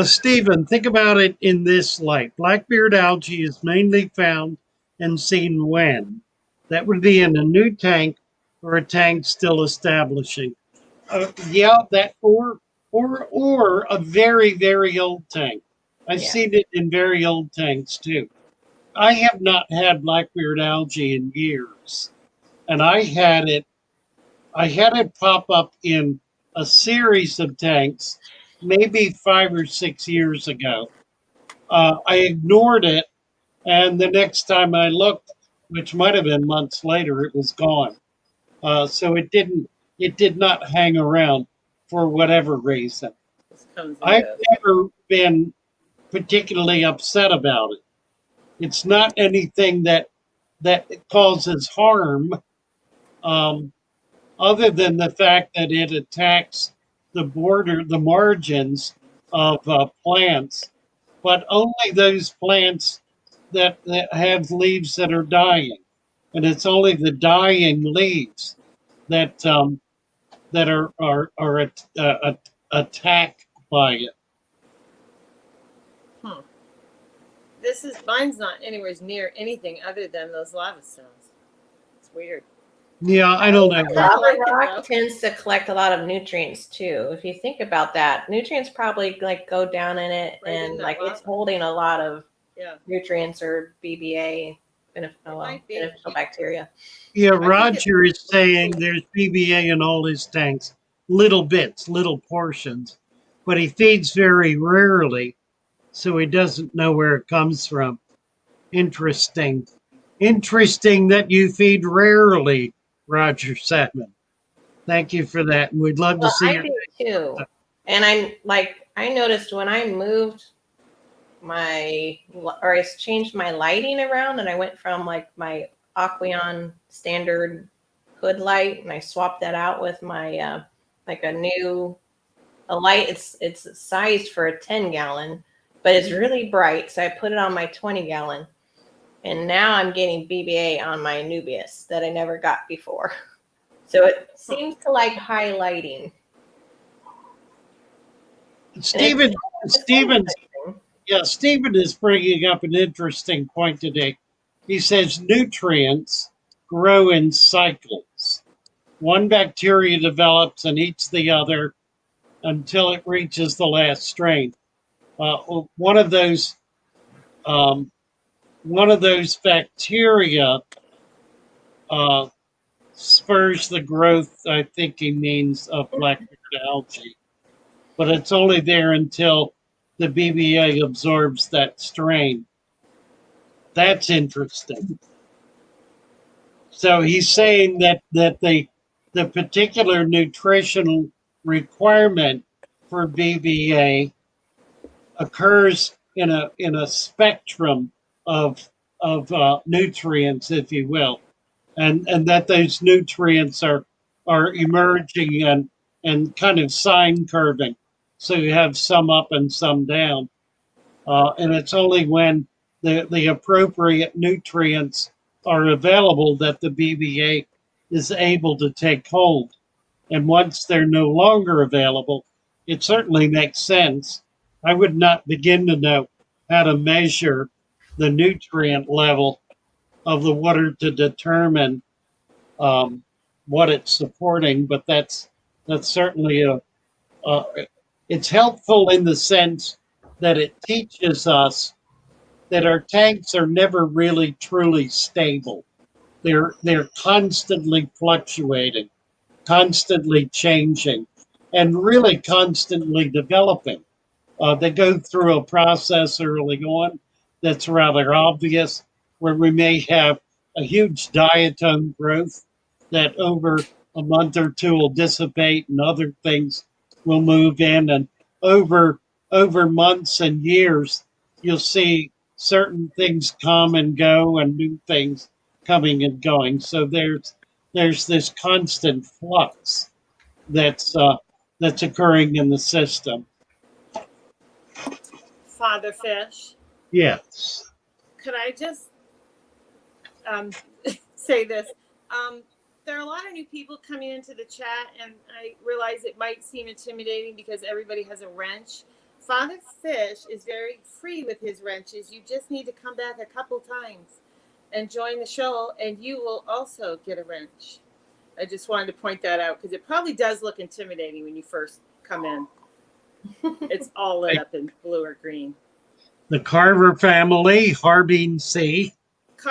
Stephen, think about it in this light. Blackbeard algae is mainly found and seen when? That would be in a new tank or a tank still establishing. That or a very, very old tank. I've seen it in very old tanks too. I have not had blackbeard algae in years, and I had it I had it pop up in a series of tanks, maybe 5 or 6 years ago. I ignored it, and the next time I looked, which might have been months later, it was gone. So it did not hang around for whatever reason. This comes and I've goes. never been particularly upset about it. It's not anything that causes harm, um, other than the fact that it attacks the margins of plants, but only those plants that have leaves that are dying, and it's only the dying leaves that that attacked by it. Hmm. This is mine's not anywhere near anything other than those lava stones. It's weird. Yeah, I don't know. I kinda Lava like it, rock though. tends to collect a lot of nutrients too. If you think about that, nutrients probably like go down in it, Right in and that like it's lava. holding a lot of Yeah, nutrients or BBA, might be. beneficial bacteria. Yeah, I think it's Roger is saying cool. there's BBA in all his tanks, little bits, little portions, but he feeds very rarely, so he doesn't know where it comes from. Interesting. Interesting that you feed rarely, Roger Satman. Thank you for that. And we'd love to Well, see I it. do too. And I noticed when I moved I changed my lighting around, and I went from like my Aqueon standard hood light, and I swapped that out with my like a light. It's sized for a 10-gallon, but it's really bright. So I put it on my 20-gallon, and now I'm getting BBA on my Nubius that I never got before. So it seems to like highlighting. Stephen, It's kind of Stephen, interesting. yeah, Stephen is bringing up an interesting point today. He says nutrients grow in cycles. One bacteria develops and eats the other until it reaches the last strain. Uh, one of those um, one of those bacteria uh, spurs the growth. I think he means of black-beard algae, but it's only there until the BBA absorbs that strain. That's interesting. So he's saying that the particular nutritional requirement for BBA occurs in a spectrum of nutrients, if you will, and that those nutrients are emerging and kind of sine curving, so you have some up and some down, and it's only when the appropriate nutrients are available that the BBA is able to take hold. And once they're no longer available, it certainly makes sense. I would not begin to know how to measure the nutrient level of the water to determine what it's supporting, but that's certainly a it's helpful in the sense that it teaches us that our tanks are never really truly stable. They're constantly fluctuating, constantly changing, and really constantly developing. They go through a process early on that's rather obvious, where we may have a huge diatom growth that over a month or two will dissipate, and other things will move in, and over months and years, you'll see certain things come and go, and new things coming and going. So there's this constant flux that's occurring in the system. Father Fish, Yes. could I just um, say this? There are a lot of new people coming into the chat, and I realize it might seem intimidating because everybody has a wrench. Father Fish is very free with his wrenches. You just need to come back a couple times and join the show, and you will also get a wrench. I just wanted to point that out because it probably does look intimidating when you first come in. It's all lit up in blue or green. The Carver family, Harbin C.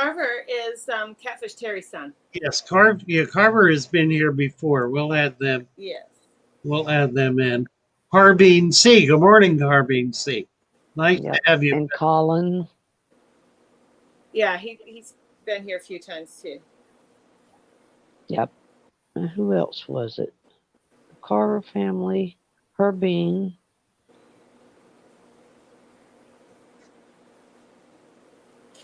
Carver is Catfish Terry's son. Yes, Carver has been here before. We'll add them. Yes. We'll add them in. Harbeen C. Good morning, Harbeen C. Nice Yep. to have you. And Colin. Yeah, he's been here a few times too. Yep. And who else was it? The Carver family, Herbine.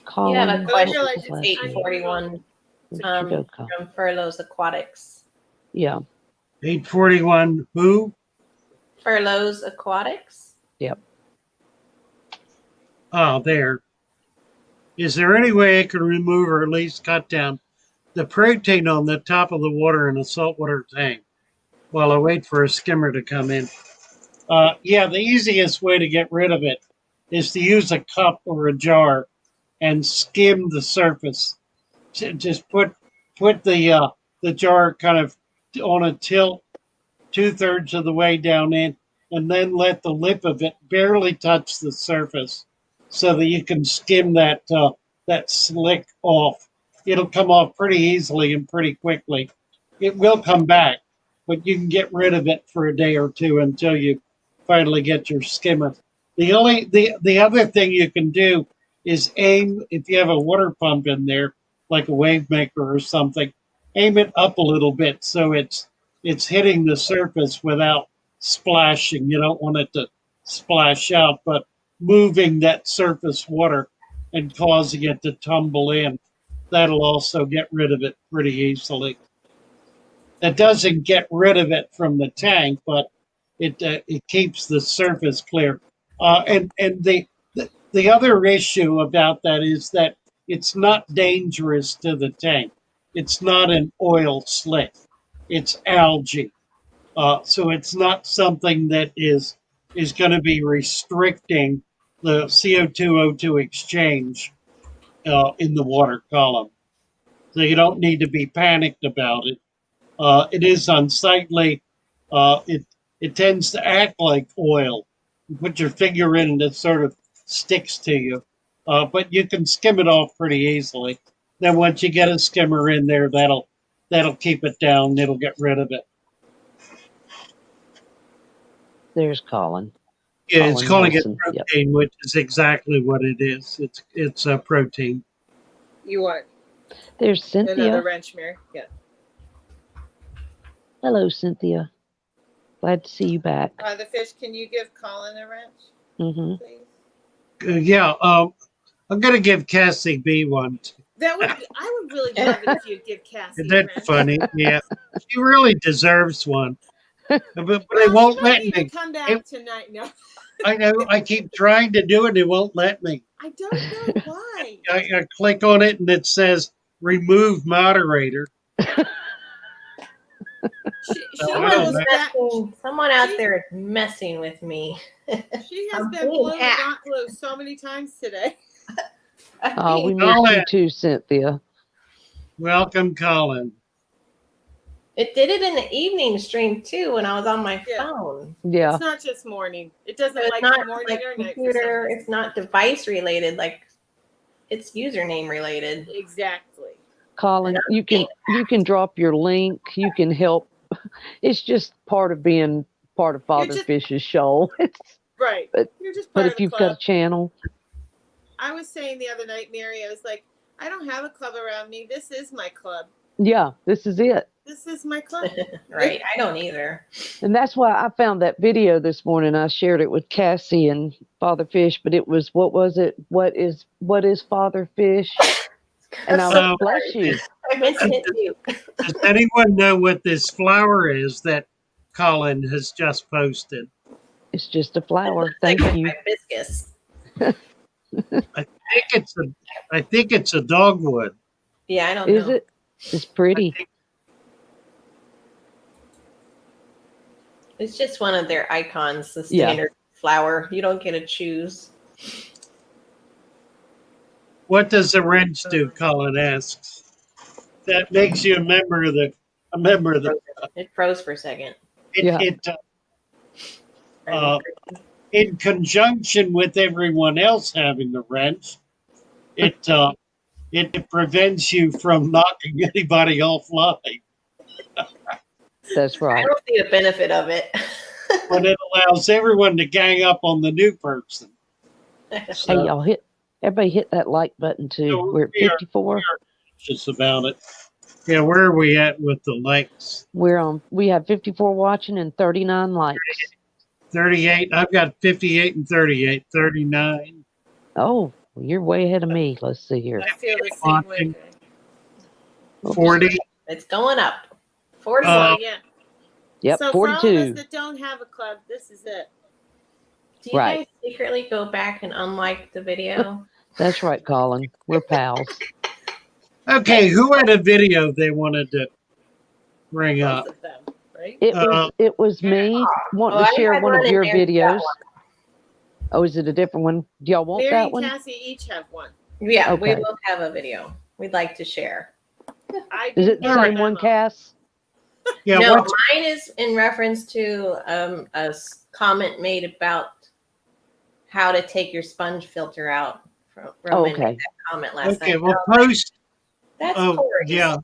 Colin. You have a But I question. realize What's it's his last name? 841 Where'd you go, Colin? from Furloughs Aquatics. Yeah. 841 who? Furloughs Aquatics? Yep. Oh, there. Is there any way I can remove or at least cut down the protein on the top of the water in a saltwater tank while I wait for a skimmer to come in? Yeah, the easiest way to get rid of it is to use a cup or a jar and skim the surface. Just put the jar kind of on a tilt 2/3 of the way down in, and then let the lip of it barely touch the surface, so that you can skim that slick off. It'll come off pretty easily and pretty quickly. It will come back, but you can get rid of it for a day or two until you finally get your skimmer. The other thing you can do is aim, if you have a water pump in there, like a wave maker or something, aim it up a little bit so it's hitting the surface without splashing. You don't want it to splash out, but moving that surface water and causing it to tumble in. That'll also get rid of it pretty easily. That doesn't get rid of it from the tank, but it keeps the surface clear. And the other issue about that is that it's not dangerous to the tank. It's not an oil slick. It's algae. So it's not something that is going to be restricting the CO2 O2 exchange in the water column. So you don't need to be panicked about it. It is unsightly. It tends to act like oil. You put your finger in and it sort of sticks to you. But you can skim it off pretty easily. Then once you get a skimmer in there, that'll keep it down. It'll get rid of it. There's Colin. Yeah, it's calling it Wilson. Yep. protein, which is exactly what it is. It's a protein. You want There's Cynthia. another wrench, Mary? Yeah. Hello, Cynthia. Glad to see you back. The fish, can you give Colin a wrench, Mm-hmm. please? Yeah, I'm gonna give Cassie B one. I would really love it if you'd give Cassie Isn't a that wrench. funny? Yeah, she really deserves one. But Well, they won't she might let need to me. come back tonight. No, I know. I keep trying to do it. They won't let me. I don't know why. I click on it and it says remove moderator. She I knows don't know. that. Someone out there is messing with me. She has I'm been being blown the hacked. gauntlet so many times today. Oh, we Colin. missed you too, Cynthia. Welcome, Colin. It did it in the evening stream too when I was on my Yeah. phone. Yeah. It's not just morning. It doesn't So it's like not morning like or night. for some computer. reason. It's not device related. Like it's username related. Exactly. Colin, you can drop your link. You can help. It's just part of being part of Father just- Fish's shoal. Right. But- You're just But part of if the you've got club. a channel, I was saying the other night, Mary, I was like, I don't have a club around me. This is my club. yeah, this is it. This is my club. Right. I don't either. And that's why I found that video this morning. I shared it with Cassie and Father Fish, but it was, what was it? What is Father Fish? And I was, So- bless you. I meant to hit you. Does anyone know what this flower is that Colin has just posted? It's just a flower. Looks Thank like you. hibiscus. I think it's a dogwood. Yeah, I don't Is know. it? It's pretty. It's just one of their icons, the Yeah. standard flower. You don't get to choose. What does a wrench do? Colin asks. That makes you a member of the. It froze for a second. Yeah. In conjunction with everyone else having the wrench, it prevents you from knocking anybody offline, That's I right. don't see the benefit of it. but it allows everyone to gang up on the new person. Hey, So, y'all everybody hit that like button too. so We're at we are 54. just about it. Yeah, where are we at with the likes? We have 54 watching and 39 likes. 38. I've got 58 and 38. 39. Oh, you're way ahead of me. Let's see here. I feel the same way. Watching. Oops. 40. It's going up. 40. Uh, Yeah. Yep, So for all of us 42. that don't have a club, this is it. Do you Right. guys secretly go back and unlike the video? That's right, Colin. We're pals. Okay, who had a video they wanted to bring up? Both of them, right? It was me wanting Oh, to I share had one of one in your there, that videos. one. Oh, is it a different one? Do y'all want Mary that and one? Cassie each have one. Yeah, we Okay. both have a video we'd like to share. I Is didn't it the get same memo. one, Cass? Yeah, No, what's, mine is in reference to comment made about how to take your sponge filter out. Roman okay. made that comment last okay, night. well, Oh, post. that's Oh, Corey's. yeah.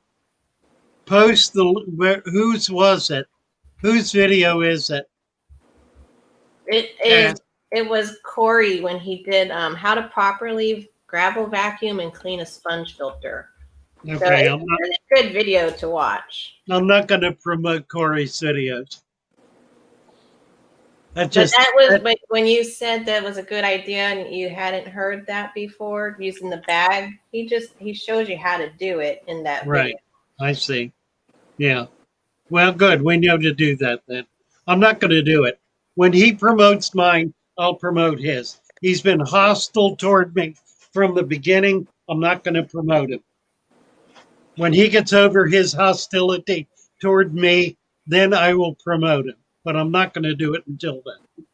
Post whose was it? Whose video is it? It Cass? is. It was Corey when he did how to properly gravel vacuum and clean a sponge filter. So Okay, it's a really good video to watch. I'm not going to promote Corey's videos. That But just that was but when you said that was a good idea and you hadn't heard that before using the bag. He shows you how to do it in that right. video. I see. Yeah. Well, good. We know to do that then. I'm not going to do it. When he promotes mine, I'll promote his. He's been hostile toward me from the beginning. I'm not going to promote him. When he gets over his hostility toward me, then I will promote him. But I'm not going to do it until then.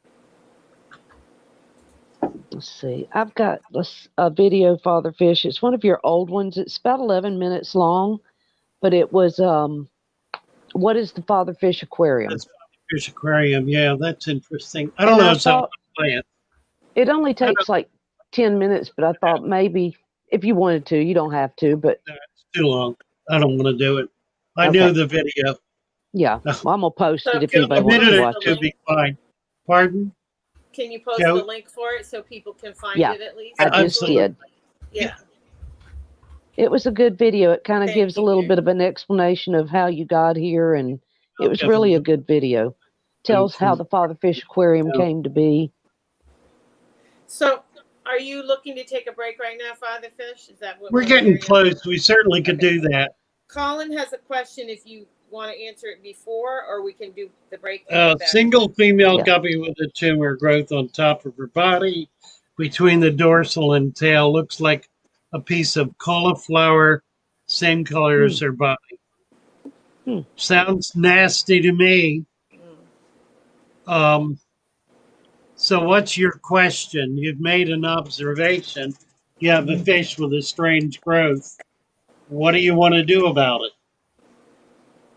Let's see. I've got a video, Father Fish. It's one of your old ones. It's about 11 minutes long, but it was what is the Father Fish Aquarium? That's Fish Aquarium. Yeah, that's interesting. I And don't know I if I'm thought playing. it only takes like 10 minutes, but I thought maybe if you wanted to, you don't have to, but It's too long. I don't want to do it. I Okay. know the video. yeah, well, I'm gonna post So it if can anybody A you wants minute to or watch two it. be fine. Pardon? Can you post Joe? the link for it so people can find Yeah, it at least? I just Absolutely. did. Yeah. It was a good video. It kind of Thank gives a you, little Mary. bit of an explanation of how you got here, and it was Okay. really a good video. Tells how the Father Fish Aquarium Yeah. came to be. So are you looking to take a break right now, Father Fish? Is that what We're getting hearing? close. We certainly could Okay. do that. Colin has a question if you want to answer it before, or we can do the break. and get back. Single female Yeah. guppy with a tumor growth on top of her body between the dorsal and tail. Looks like a piece of cauliflower, same color as her body. Hmm. Sounds nasty to me. Mm. So what's your question? You've made an observation. You have a fish with a strange growth. What do you want to do about it?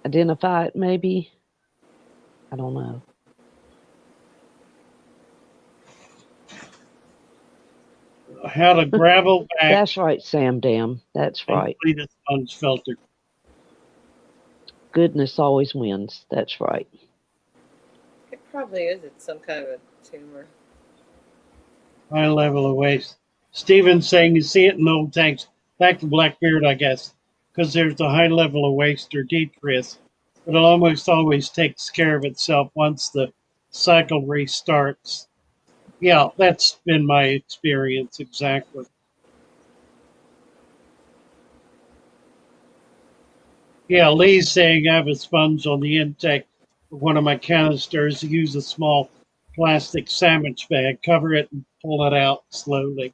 Identify it, maybe. I don't know. How to gravel back That's right, Sam Dam. That's and right. clean a sponge filter. Goodness always wins. That's right. It probably is. It's some kind of a tumor. High level of waste. Steven's saying you see it in old tanks. Back to Blackbeard, I guess, because there's a high level of waste or decrease. But it almost always takes care of itself once the cycle restarts. Yeah, that's been my experience exactly. Yeah, Lee's saying I have a sponge on the intake of one of my canisters. Use a small plastic sandwich bag, cover it, and pull it out slowly.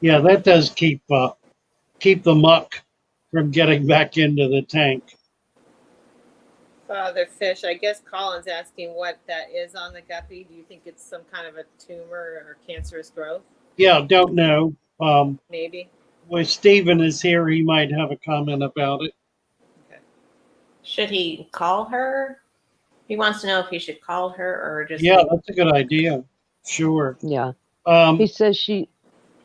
Yeah, that does keep the muck from getting back into the tank. Father Fish, I guess Colin's asking what that is on the guppy. Do you think it's some kind of a tumor or cancerous growth? Yeah, don't know. Maybe. When Stephen is here, he might have a comment about it. Okay. Should he call her? He wants to know if he should call her or just Yeah, that's a good idea. Sure. Yeah. Um, He says she.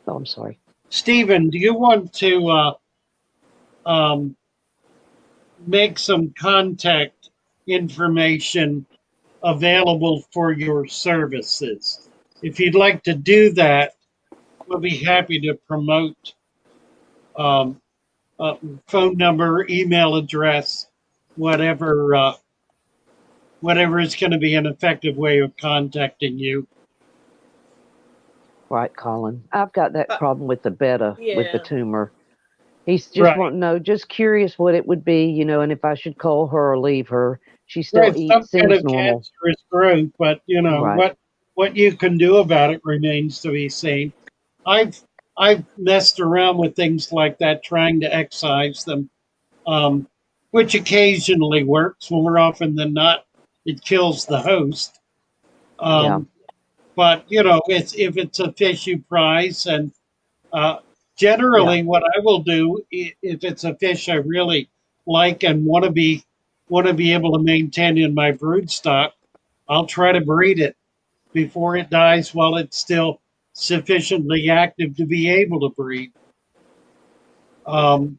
Oh, I'm sorry. Stephen, do you want to um, make some contact information available for your services? If you'd like to do that, we'll be happy to promote um, a phone number, email address, whatever whatever is going to be an effective way of contacting you. Right, Colin. I've got that problem with the beta, with the Yeah. tumor. He's just Right. wanting to know, just curious what it would be, and if I should call her or leave her. She still Right, some eats, kind seems of normal. cancerous growth, but Right. what you can do about it remains to be seen. I've I've messed around with things like that, trying to excise them, um, which occasionally works. More often than not, it kills the host. Yeah. Um, but it's if it's a fish you prize, and uh, Yeah. generally, what I will do if it's a fish I really like and want to be able to maintain in my brood stock, I'll try to breed it before it dies while it's still sufficiently active to be able to breed. Um,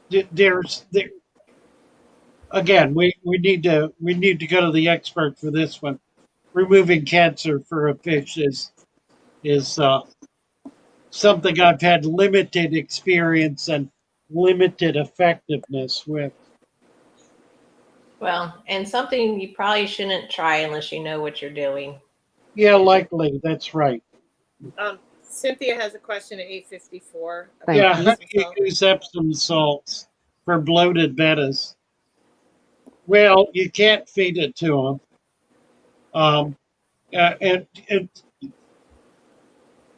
there again, we need to go to the expert for this one. Removing cancer for a fish is something I've had limited experience and limited effectiveness with. Well, and something you probably shouldn't try unless you know what you're doing. Yeah, likely that's right. Cynthia has a question at 8:54 Thank about Yeah, how you. do you salt. use Epsom salts for bloated bettas? Well, you can't feed it to them. And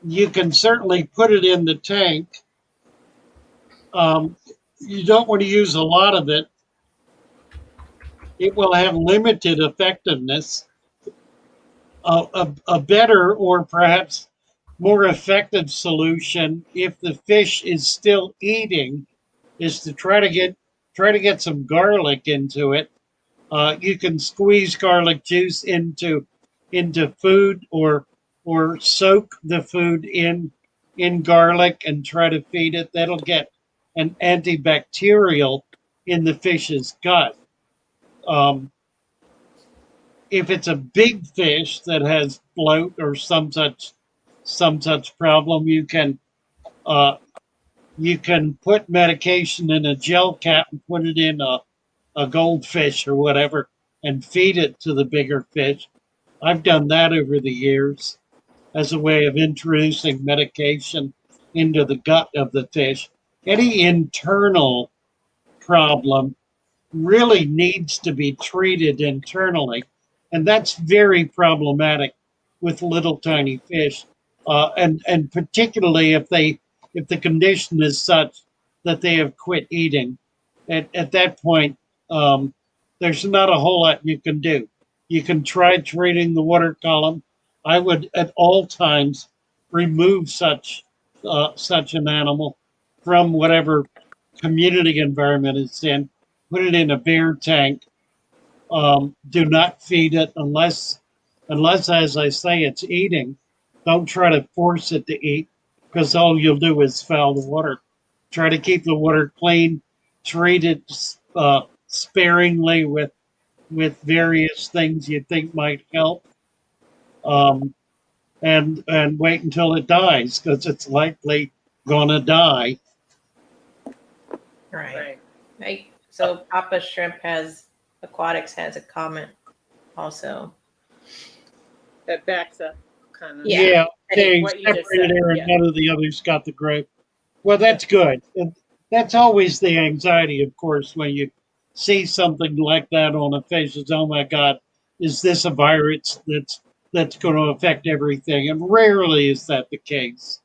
you can certainly put it in the tank. Um, you don't want to use a lot of it. It will have limited effectiveness. A better or perhaps more effective solution, if the fish is still eating, is to try to get some garlic into it. You can squeeze garlic juice into food, or soak the food in garlic and try to feed it. That'll get an antibacterial in the fish's gut. Um, if it's a big fish that has bloat or some such problem, uh, you can put medication in a gel cap and put it in a goldfish or whatever and feed it to the bigger fish. I've done that over the years as a way of introducing medication into the gut of the fish. Any internal problem really needs to be treated internally, and that's very problematic with little tiny fish, and particularly if the condition is such that they have quit eating. At that point, there's not a whole lot you can do. You can try treating the water column. I would at all times remove such an animal from whatever community environment it's in, put it in a bare tank. Do not feed it unless, as I say, it's eating. Don't try to force it to eat, because all you'll do is foul the water. Try to keep the water clean. Treat it sparingly with various things you think might help, um, and wait until it dies, because it's likely gonna die. Right. Right. Hey, so Papa Shrimp Aquatics has a comment also. That backs up kind of Yeah. Yeah, they what you just separated said. her, and Yeah. none of the others got the growth. Well, that's good. And that's always the anxiety, of course, when you see something like that on a fish. Is, oh my God, is this a virus that's going to affect everything? And rarely is that the case.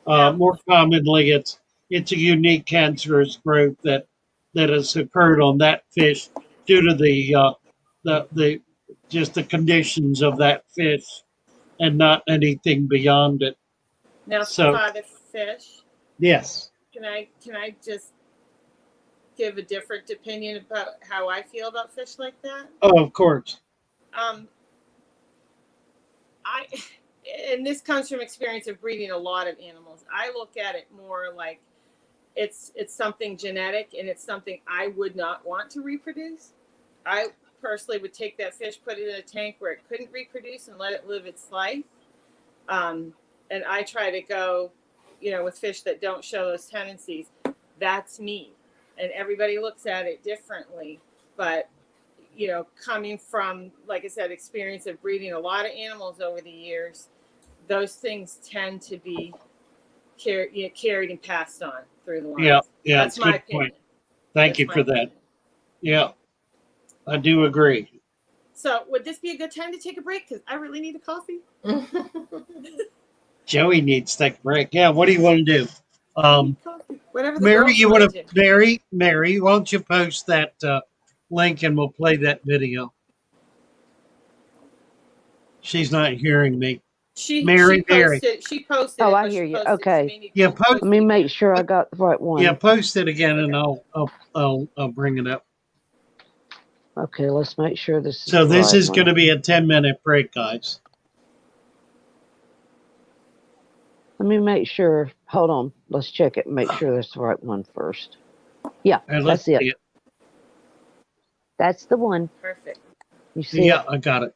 Yeah. More commonly, it's a unique cancerous growth that has occurred on that fish due to the just the conditions of that fish, and not anything beyond it. Now, So Father Fish, yes, can I just give a different opinion about how I feel about fish like that? oh, of course, Um, I and this comes from experience of breeding a lot of animals. I look at it more like it's something genetic, and it's something I would not want to reproduce. I personally would take that fish, put it in a tank where it couldn't reproduce, and let it live its life. And I try to go, with fish that don't show those tendencies. That's me, and everybody looks at it differently. But coming from, like I said, experience of breeding a lot of animals over the years, those things tend to be carried and passed on through the lines. Yeah, yeah, That's it's a my good opinion. point. Thank That's you my for that. opinion. Yeah, I do agree. So, would this be a good time to take a break? Because I really need a coffee. Joey needs to take a break. Yeah, what do you want to do? Coffee. Whatever the Mary, girls you want want to to do. Mary, why don't you post that link and we'll play that video? She's not hearing me. She Mary. posted. She posted Oh, it, I but hear she you. posted. Okay. So maybe Yeah, post Let me it make again. sure I got the right one. Yeah, post it again, and Okay. I'll bring it up. Okay, let's make sure this is So the this right is going one. to be a 10-minute break, guys. Let me make sure. Hold on. Let's check it and make sure that's the right one first. Yeah, And let's that's it. see it. That's the one. Perfect. You see Yeah, it? I got it.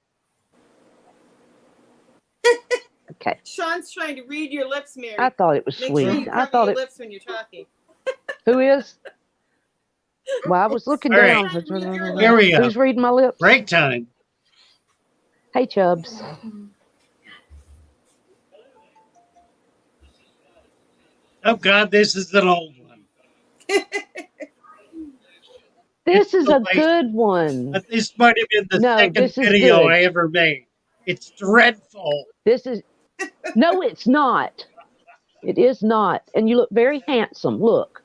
Okay. Sean's trying to read your lips, Mary. I thought it was Make sweet. sure you I cover thought your it. lips when you're talking. Who is? Well, I was looking All right. down. Trying to read your Here lips. we go. Who's reading my lips? Break time. Hey, Chubbs. Oh God, this is an old one. This is a Like, good one. this might have been the No, second this is video good. I ever made. It's dreadful. This is. No, it's not. It is not. And you look very handsome. Look.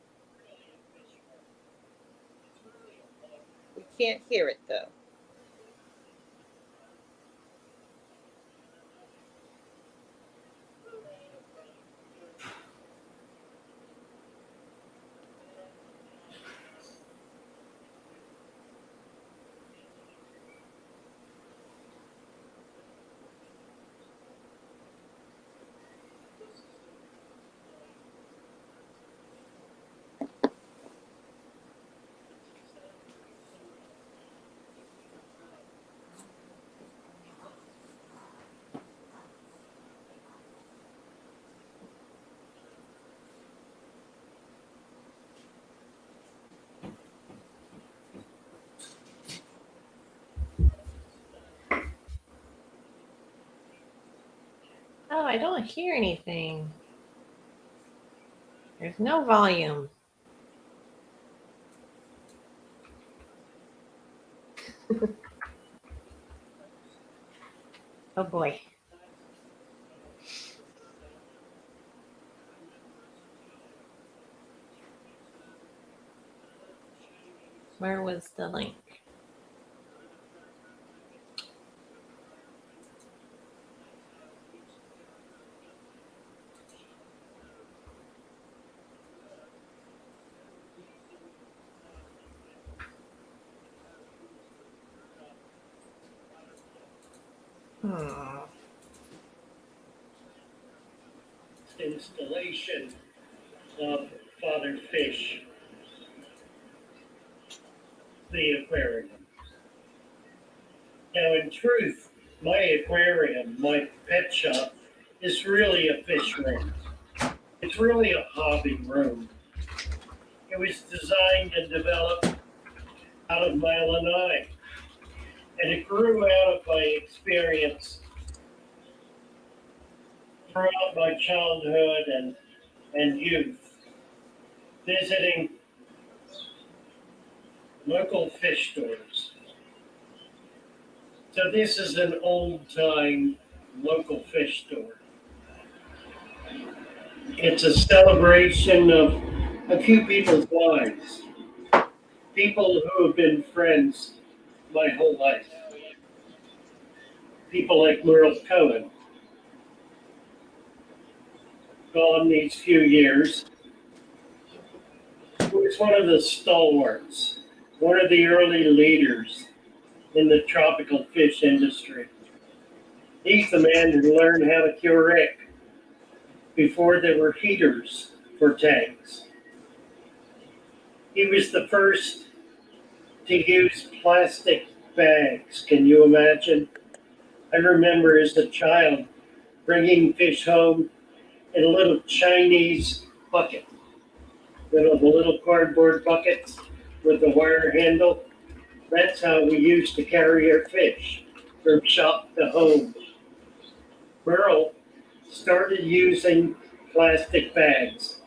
We can't hear it though. Oh, I don't hear anything. There's no volume. Oh boy. Where was the link? Installation of Father Fish, the aquarium. Now, in truth, my aquarium, my pet shop, is really a fish room. It's really a hobby room. It was designed and developed out of my lanai, and it grew out of my experience throughout my childhood and youth, visiting local fish stores. So this is an old-time local fish store. It's a celebration of a few people's lives, people who have been friends my whole life. People like Merle Cohen, gone these few years, who was one of the stalwarts, one of the early leaders in the tropical fish industry. He's the man who learned how to cure ick before there were heaters for tanks. He was the first to use plastic bags. Can you imagine? I remember as a child bringing fish home in a little Chinese bucket, the little cardboard buckets with the wire handle. That's how we used to carry our fish from shop to home. Merle started using plastic bags,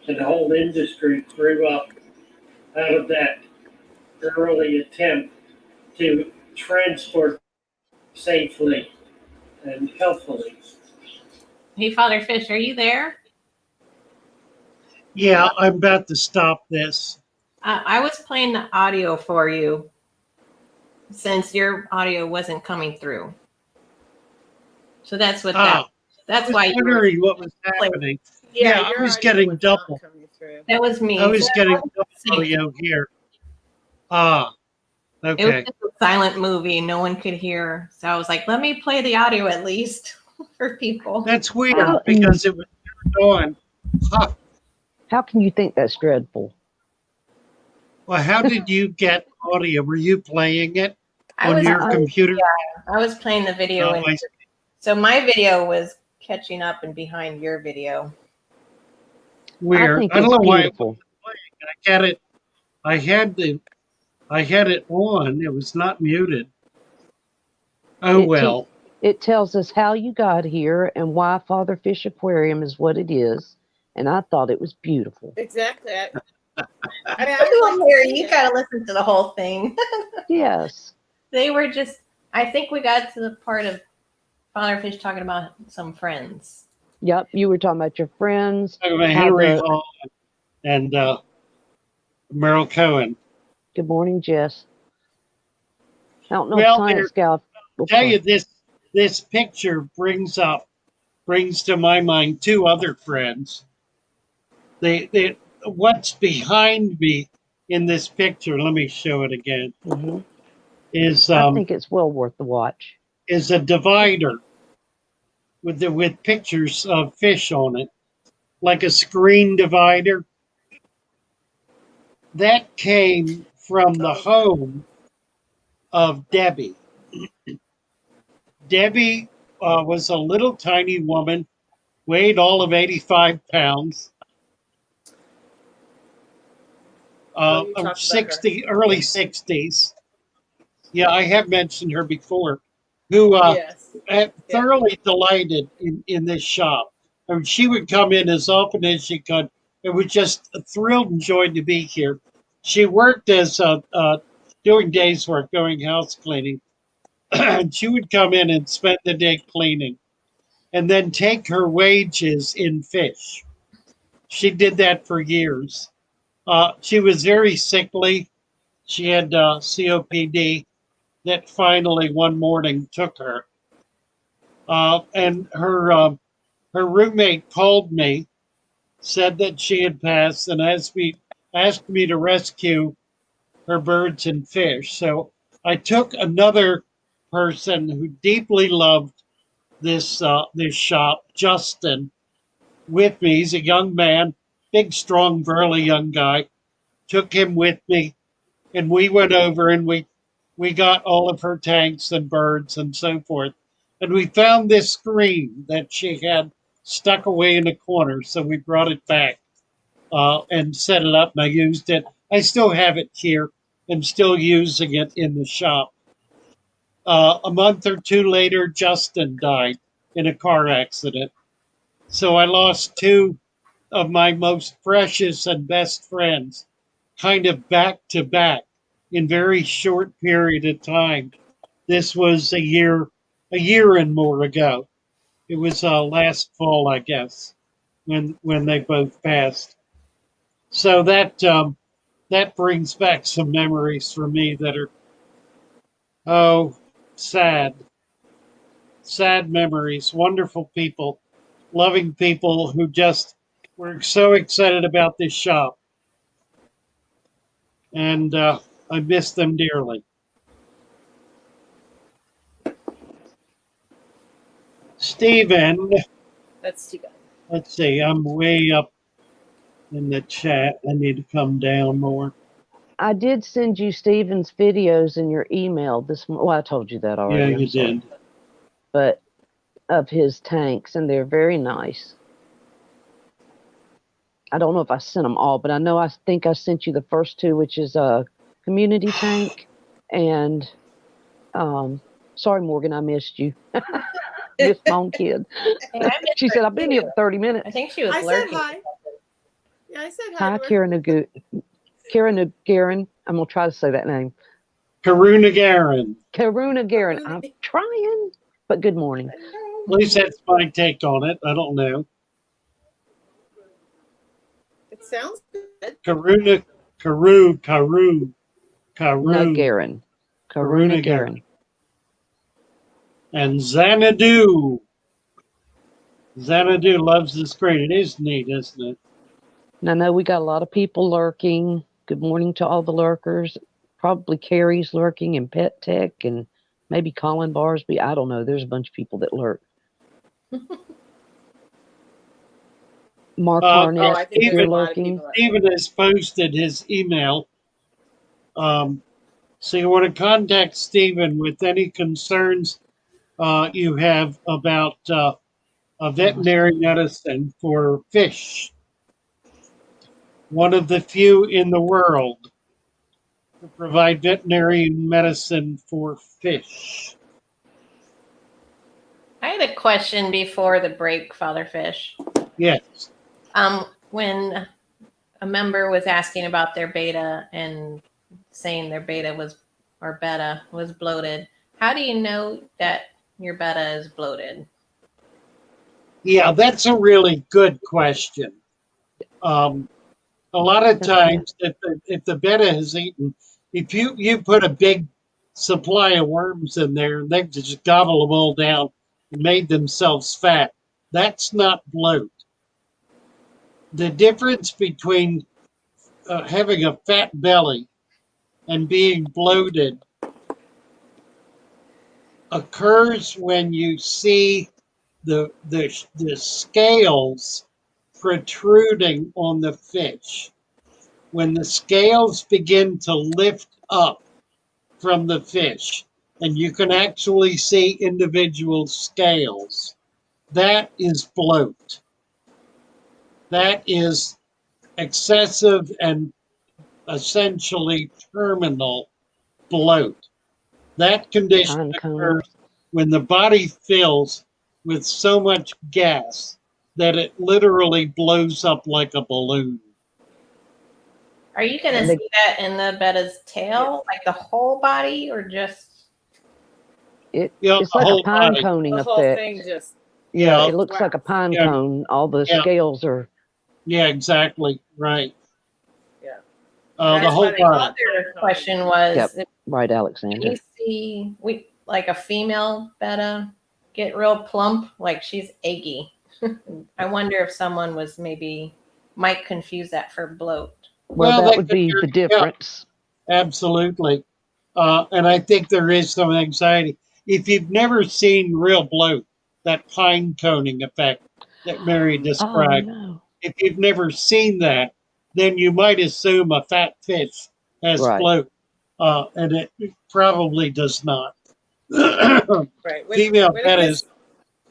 and the whole industry grew up out of that early attempt to transport safely and healthfully. Hey, Father Fish, are you there? Yeah, I'm about to stop this. I was playing the audio for you since your audio wasn't coming through. So that's what that. I That's was why you were. wondering what was happening. Yeah, Yeah, I your was audio getting was double. not coming through. That was me. I was So getting that double wasn't synced. audio here. Ah, It was okay. just a silent movie. No one could hear. So I was like, let me play the audio at least for people. That's weird How, because it was turned on. Huh. how can you think that's dreadful? Well, how did you get audio? Were you playing it I on was your I- computer? I was playing the video, Oh, and I see. so my video was catching up and behind your video. I Weird. think I don't it's know why it beautiful. wasn't playing. I had it. I had it on. It was not muted. Oh It te- well. it tells us how you got here and why Father Fish Aquarium is what it is, and I thought it was beautiful. Exactly. I mean, I would like to Here, see you it. got to listen to the whole thing. Yes. They were just. I think we got to the part of Father Fish talking about some friends. Yep. You were talking about your friends. Talking about How Henry the Hall and Merle Cohen. good morning, Jess. I don't know if Well, Science Gal. I tell you, this picture brings to my mind two other friends. What's behind me in this picture? Let me show it again. Hmm. Is I think it's well worth the watch. is a divider with pictures of fish on it, like a screen divider. That came from the home of Debbie. Debbie was a little tiny woman, weighed all of 85 pounds, Oh, you talked about her. 60, early 60s. Yeah, I have mentioned her before, who Yes. thoroughly delighted in this shop. I mean, she would come in as often as she could. It was just a thrilled and joy to be here. She worked as doing days work, doing house cleaning. And she would come in and spend the day cleaning and then take her wages in fish. She did that for years. She was very sickly. She had COPD that finally one morning took her. And her roommate called me, said that she had passed, and asked me to rescue her birds and fish. So I took another person who deeply loved this shop, Justin, with me. He's a young man, big, strong, burly young guy. Took him with me, and we went over and we got all of her tanks and birds and so forth. And we found this screen that she had stuck away in a corner, so we brought it back and set it up. And I used it. I still have it here and still using it in the shop. A month or two later, Justin died in a car accident. So I lost two of my most precious and best friends, kind of back to back in very short period of time. This was a year and more ago. It was last fall, I guess, when they both passed. So that brings back some memories for me that are oh sad, sad memories. Wonderful people, loving people who just were so excited about this shop, and I miss them dearly. Stephen, That's too bad. let's see, I'm way up in the chat. I need to come down more. I did send you Steven's videos in your email this morning. Well, I told you that already. Yeah, I'm you sorry. did. But of his tanks, and they're very nice. I don't know if I sent them all, but I think I sent you the first two, which is a community tank and sorry, Morgan, I missed you. Missed my own kid. Hey, I missed She her said, I've been here too. for 30 minutes. I think she was I said lurking. hi. Yeah, I said hi. Hi, to her. Karen Nagarin. I'm going to try to say that name. Karuna Garin. Karuna Garin. Karuna. I'm trying, but good morning. At least that's my take on it. I don't know. It sounds good. Karuna, Karu. Nagarin. Karuna Garin. And Xanadu. Xanadu loves this crate. It is neat, isn't it? And I know we got a lot of people lurking. Good morning to all the lurkers. Probably Carrie's lurking and Pet Tech and maybe Colin Barsby. I don't know. There's a bunch of people that lurk. Mark Harnett, I think if there's you're a lot of lurking. people. Stephen has posted his email. So you want to contact Stephen with any concerns you have about a veterinary medicine for fish. One of the few in the world to provide veterinary medicine for fish. I had a question before the break, Father Fish. Yes. When a member was asking about their beta and saying their beta was bloated, how do you know that your beta is bloated? Yeah, that's a really good question. A lot of times, if the betta has eaten, if you put a big supply of worms in there and they just gobble them all down and made themselves fat, that's not bloat. The difference between having a fat belly and being bloated occurs when you see the scales protruding on the fish. When the scales begin to lift up from the fish and you can actually see individual scales, that is bloat. That is excessive and essentially terminal bloat. That condition Pine cone. occurs when the body fills with so much gas that it literally blows up like a balloon. Are you going to see that in the betta's tail, like the whole body, or just? It's Yeah, like the a whole pine body. coning The whole effect. thing just. Yeah, Yeah. it looks like a pine Yeah. cone. All the Yeah. scales are. Yeah, exactly. Right. Yeah. The That's whole why they call body. it Other question was, Yep. if Right, you Alexander. see like a female betta get real plump, like she's eggy. I wonder if someone might confuse that for bloat. Well, Well, that would be the difference. Absolutely. And I think there is some anxiety. If you've never seen real bloat, that pine coning effect that Mary Oh, described, no. if you've never seen that, then you might assume a fat fish has Right. bloat, and it probably does not. Right. female when it gets-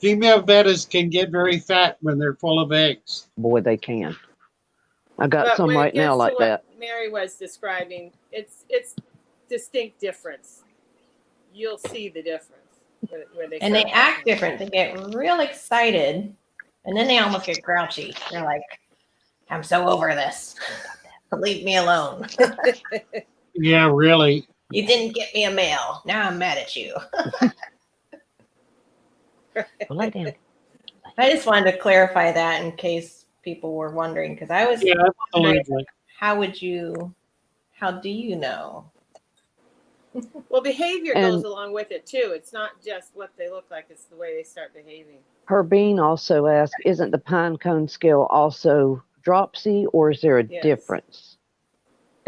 bettas can get very fat when they're full of eggs. Boy, they can. I got But some when it right now gets like to what that. Mary was describing, it's distinct difference. You'll see the difference when they And they start act talking. different. They get real excited, and then they almost get grouchy. They're like, "I'm so over this. Leave me alone. Yeah, really. You didn't get me a mail. Now I'm mad at you." Well, lay down. I just wanted to clarify that in case people were wondering, because I was Yeah, wondering, absolutely. how do you know? Well, behavior And- goes along with it too. It's not just what they look like; it's the way they start behaving. Herbine also asked, isn't the pine cone scale also dropsy, or is there a Yes. difference?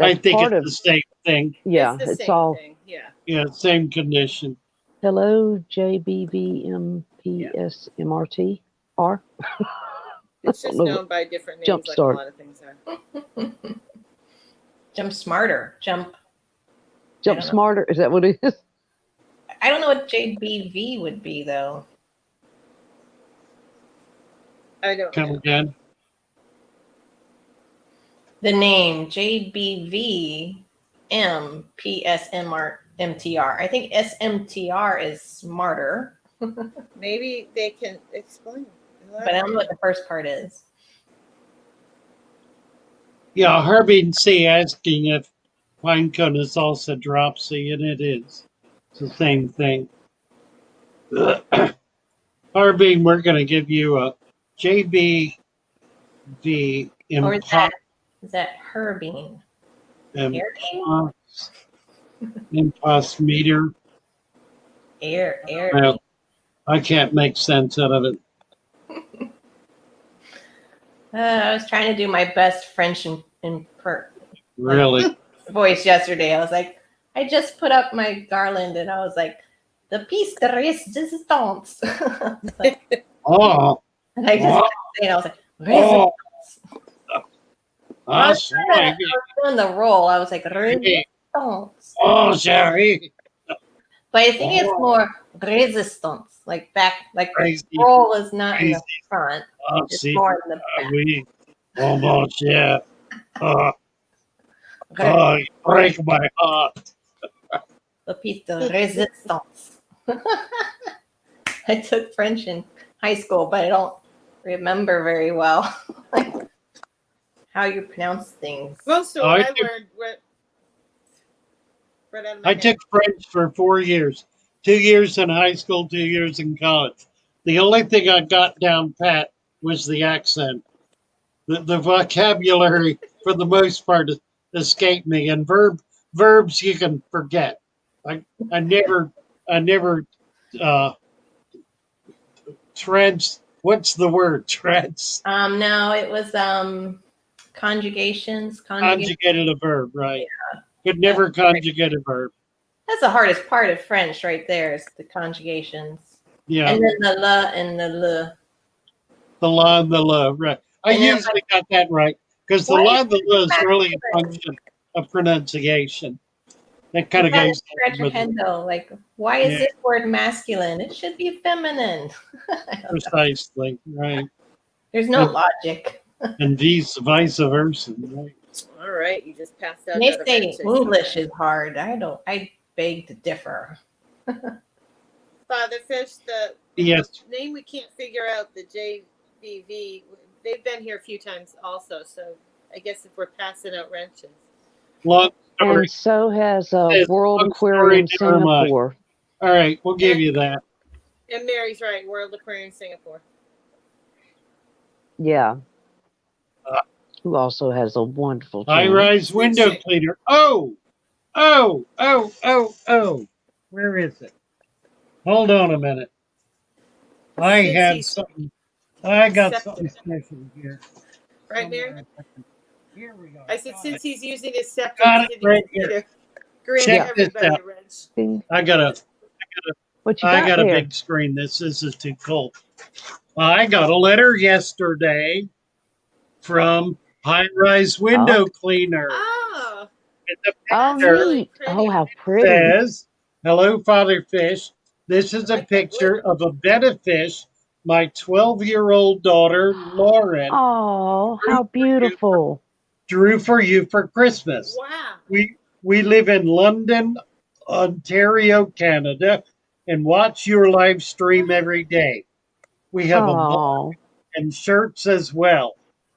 I That's think part it's of, the same thing. yeah, it's the it's same all, thing. Yeah. Yeah, same condition. Hello, JBVMPSMRT. R. It's I just don't know. known by different names, like a Jumpstart. lot of things are. Jump smarter. Jump Jump don't know. Smarter. Is that what it is? I don't know what JBV would be though. I don't Come know. again. The name JBVMPSMRMTR. I think SMTR is smarter, Maybe they can explain. but I don't know what the first part is. Yeah, Herbie C asking if pinecone is also dropsy, and it is. It's the same thing. Herbie, we're going to give you a JBV Or is that Herbean? impos meter. Air. Well, I can't make sense out of it. I was trying to do my best French Really. voice yesterday. I was like, I just put up my garland and I was like, the piece de resistance. Oh, And I just kept saying, I was like, oh, resistance. I was doing the roll. I was like, resistance. oh, Sherry. But I think it's more resistance, like back, like Crazy. the roll is not in the Crazy. front, Oh, it's see, more in the back. we almost, yeah. Oh, you break my heart. The piece de resistance. I took French in high school, but I don't remember very well like how you pronounce things. Most of I what I took- learned right out of my I head. took French for 4 years, 2 years in high school, 2 years in college. The only thing I got down pat was the accent. The vocabulary, for the most part, escaped me, and verbs you can forget. I never what's the word? No, it was conjugations. Conjugated a verb, right? Could never conjugate a verb. That's the hardest part of French right there is the conjugations. Yeah. And then the la and the le. The la and the la, right. I And then, usually got that right because the Why la and the la is masculine? really a function of pronunciation. That kind of You gotta goes scratch your with head it, though. Like, why is Yeah. this word masculine? It should be feminine. I don't know. precisely, right? There's no And- logic. And vice versa, right? All right, you just passed out. And they another say wrenches. English is hard. I beg to differ. Father Fish, the Yes, name we can't figure out, the JVV, they've been here a few times also, so I guess if we're passing out wrenches. long story. And so has Yes, World long story, Aquarium never mind. Singapore. All right, we'll give you that. And Mary's right, World Aquarium Singapore. Yeah. Uh, Who also has a wonderful High channel. rise window cleaner. Oh. Where is it? Hold on a minute. I Since had he's- something. I got Septic. something special here. Right, Mary? Here we go. I said Got since it. he's using his scepter, Got he it didn't right need here. to grant Check this everybody out. a wrench. Ding. I got What you I got got a there? big screen. This is too cold. I got a letter yesterday from High Rise Window Cleaner. Oh, And the Oh, picture really neat. pretty. Oh, how pretty. says, "Hello, Father Fish. This is a Like the picture of a bed of fish my 12-year-old daughter, Lauren, Oh, how beautiful. drew for you for Christmas. wow. We live in London, Ontario, Canada, and watch your live stream every day. We have a mug Oh, and shirts as well.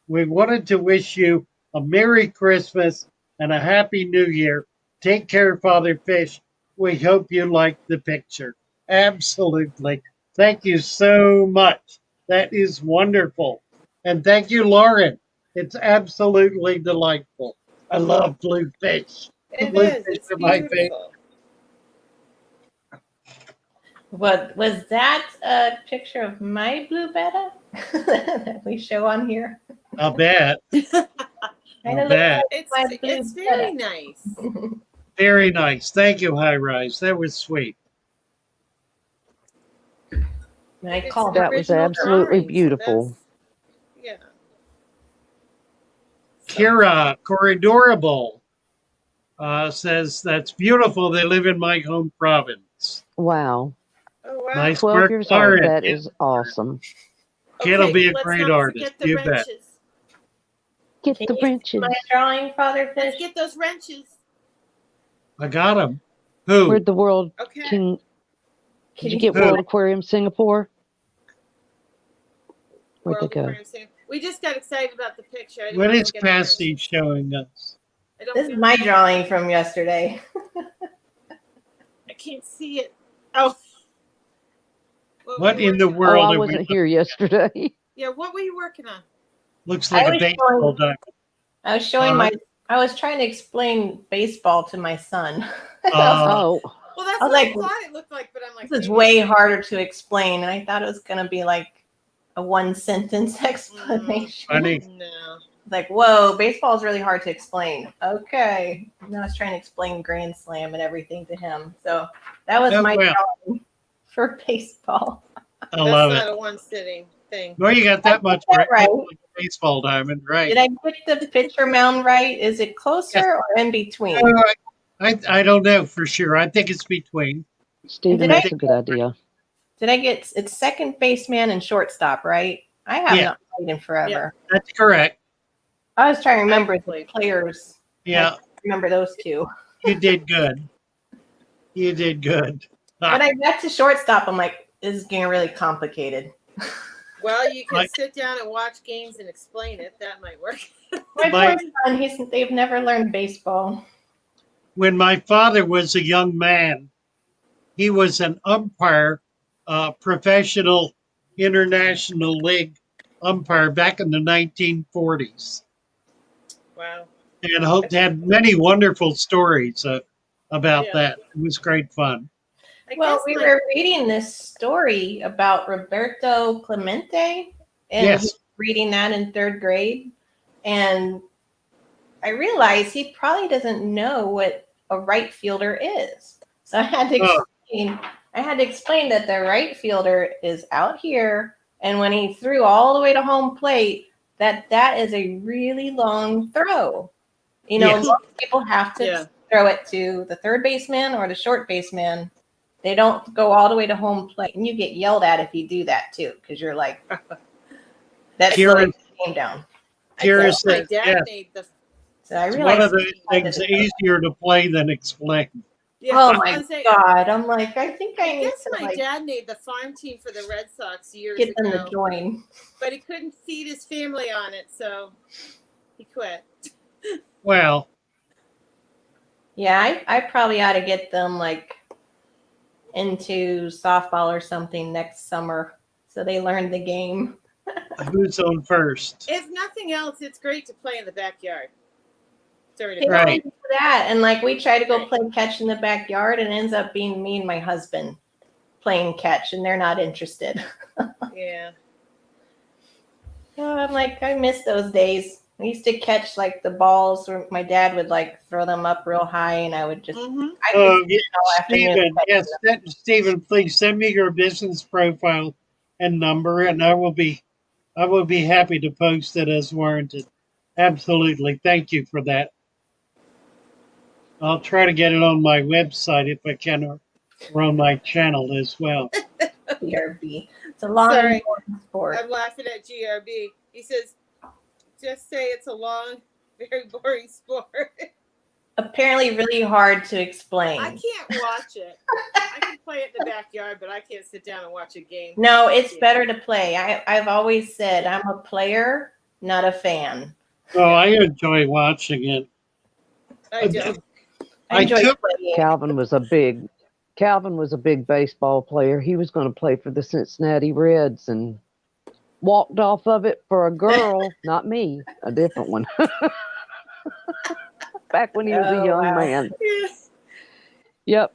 We wanted to wish you a Merry Christmas and a Happy New Year. Take care, Father Fish. We hope you like the picture." Absolutely. Thank you so much. That is wonderful. And thank you, Lauren. It's absolutely delightful. I love blue fish. It Blue is. fish It's are my favorite. beautiful. What was that a picture of my blue betta that we show on here? I'll bet. Kinda I'll looks bet. It's My blue it's very betta. nice. Very nice. Thank you, High Rise. That was sweet. And I It's call an her. That was original absolutely drawing, so beautiful. that's- Yeah. So- Kira Corridorable says, that's beautiful. They live in my home province. Wow. Oh wow. Nice 12 work, years Lauren. old. That is awesome. Kid'll be a let's great not artist. forget the You bet. wrenches. Get Can the you see wrenches. my drawing, Father Let's Fish? get those wrenches. I got them. Who? Where'd the World Okay. King? Can Did you you get Who? World Aquarium Singapore? Where'd they World go? Aquarium Center. We just got excited about the picture. I didn't What want to is forget the wrenches. Passy showing us? I don't This is feel- my drawing from yesterday. I can't see it. Oh. What were you in the working on? world Oh, I are we wasn't looking here yesterday. Yeah, what were you working on? Looks I like a was baseball showing- diamond. I was showing Uh-huh. I was trying to explain baseball to my son. Oh, Well, that's I was what like, I thought it looked like, but I'm like, this is maybe way it's- harder to explain, and I thought it was going to be like a one sentence explanation. Funny. No. Like, whoa, baseball is really hard to explain. Okay. And I was trying to explain Grand Slam and everything to him. So that was Oh, my well. drawing for baseball. I That's love not it. a one sitting thing. Well, you got that much that right. right. Looks like a baseball diamond, right? Did I get the pitcher mound right? Is it closer or in between? I don't know for sure. I think it's between. Stephen, Did I- that's a good idea. Did I get it's second baseman and shortstop, right? I have Yeah. not played in forever. That's correct. I was trying to remember the played. players. Yeah, Remember those two. you did good. You did good. When I got to shortstop, I'm like, this is getting really complicated. Well, you can Like- sit down and watch games and explain it. That might work. My Like- poor son, they've never learned baseball. When my father was a young man, he was an umpire, professional international league umpire back in the 1940s, Wow. and had many wonderful stories about Yeah. that. It was great fun. I Well, guess we my- were reading this story about Roberto Clemente, and Yes. he was reading that in third grade, and I realized he probably doesn't know what a right fielder is. So I had to Oh. explain. I had to explain that the right fielder is out here, and when he threw all the way to home plate, that is a really long throw. You know, Yes. most people have to Yeah. throw it to the third baseman or the short baseman. They don't go all the way to home plate, and you get yelled at if you do that too, because you're like, that's Kieran- slowing the game down. Kira I guess my says, dad yes, made the. So I it's realized one of the things easier to play than explain. Yeah, oh I my was saying, God. I'm like, I think I I need guess to my like dad made the farm team for the Red Sox years get them ago, to join. but he couldn't feed his family on it, so he quit. Well, Yeah, I probably ought to get them like into softball or something next summer so they learn the game. who's on first? If nothing else, it's great to play in the backyard. During They the Right. only do that, and like we try to go play catch in the backyard, and it ends up being me and my husband playing catch, and they're not interested. Yeah. I'm like, I miss those days. I used to catch like the balls, or my dad would like throw them up real high, and I would just. Mm-hmm. I could Yeah, sit all afternoon Stephen, catching yes, them. Stephen, please send me your business profile and number, and I will be happy to post it as warranted. Absolutely, thank you for that. I'll try to get it on my website if I can, or on my channel as well. BRB. It's a long Sorry. and boring sport. I'm laughing at GRB. He says, just say it's a long, very boring sport. Apparently, really hard to explain. I can't watch it. I can play it in the backyard, but I can't sit down and watch a game. No, it's better to play. I've always said I'm a player, not a fan. Oh, I enjoy watching it. I do. I I enjoy took- playing. Calvin was a big baseball player. He was going to play for the Cincinnati Reds and walked off of it for a girl, not me, a different one. Back when he was Oh, a young wow. man. Yeah. Yep.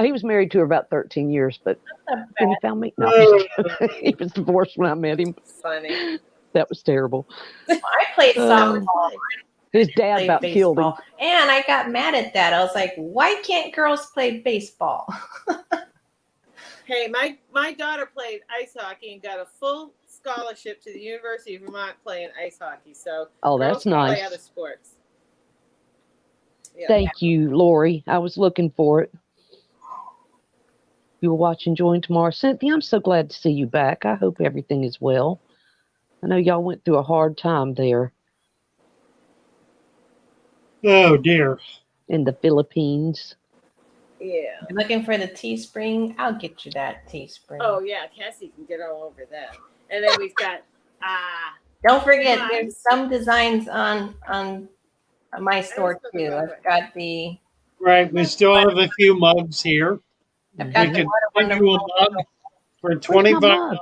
He was married to her about 13 years, but Not then he bad. found me. No, I'm just kidding. He was divorced when I met him. Funny. That was terrible. I played Oh. softball. His dad Played about killed him. baseball. And I got mad at that. I was like, why can't girls play baseball? Hey, my daughter played ice hockey and got a full scholarship to the University of Vermont playing ice hockey. So Oh, girls that's can play nice. other sports. Yeah. Thank you, Lori. I was looking for it. You were watching Join Tomorrow. Cynthia, I'm so glad to see you back. I hope everything is well. I know y'all went through a hard time there Oh dear. in the Philippines. Yeah. You're looking for the Teespring? I'll get you that Teespring. Oh yeah, Cassie can get all over that. And then we've got Don't forget, Nice. there's some designs on my store spoke the too. wrong I've got the Right, we still have a few mugs here. I've We got the can Wonder send you a Wonderful. mug for Where's my $25 mug?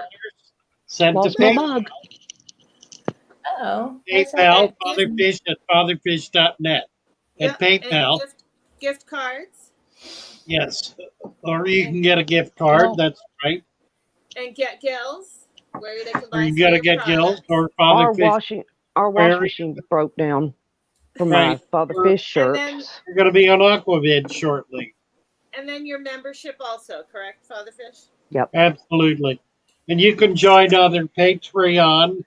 sent to Lost my mug. Oh, PayPal, And Fatherfish at fatherfish.net. yeah, At PayPal, and gift cards yes. Or you can get a gift card, Well, that's right. and get gills where they can Or buy you some gotta of your get gills products. or our Fatherfish. wash machine broke down for my Right. Father Or Fish shirt. then- you're gonna be on Aquavid shortly. And then your membership also, correct, Fatherfish? Absolutely. And you can join either Patreon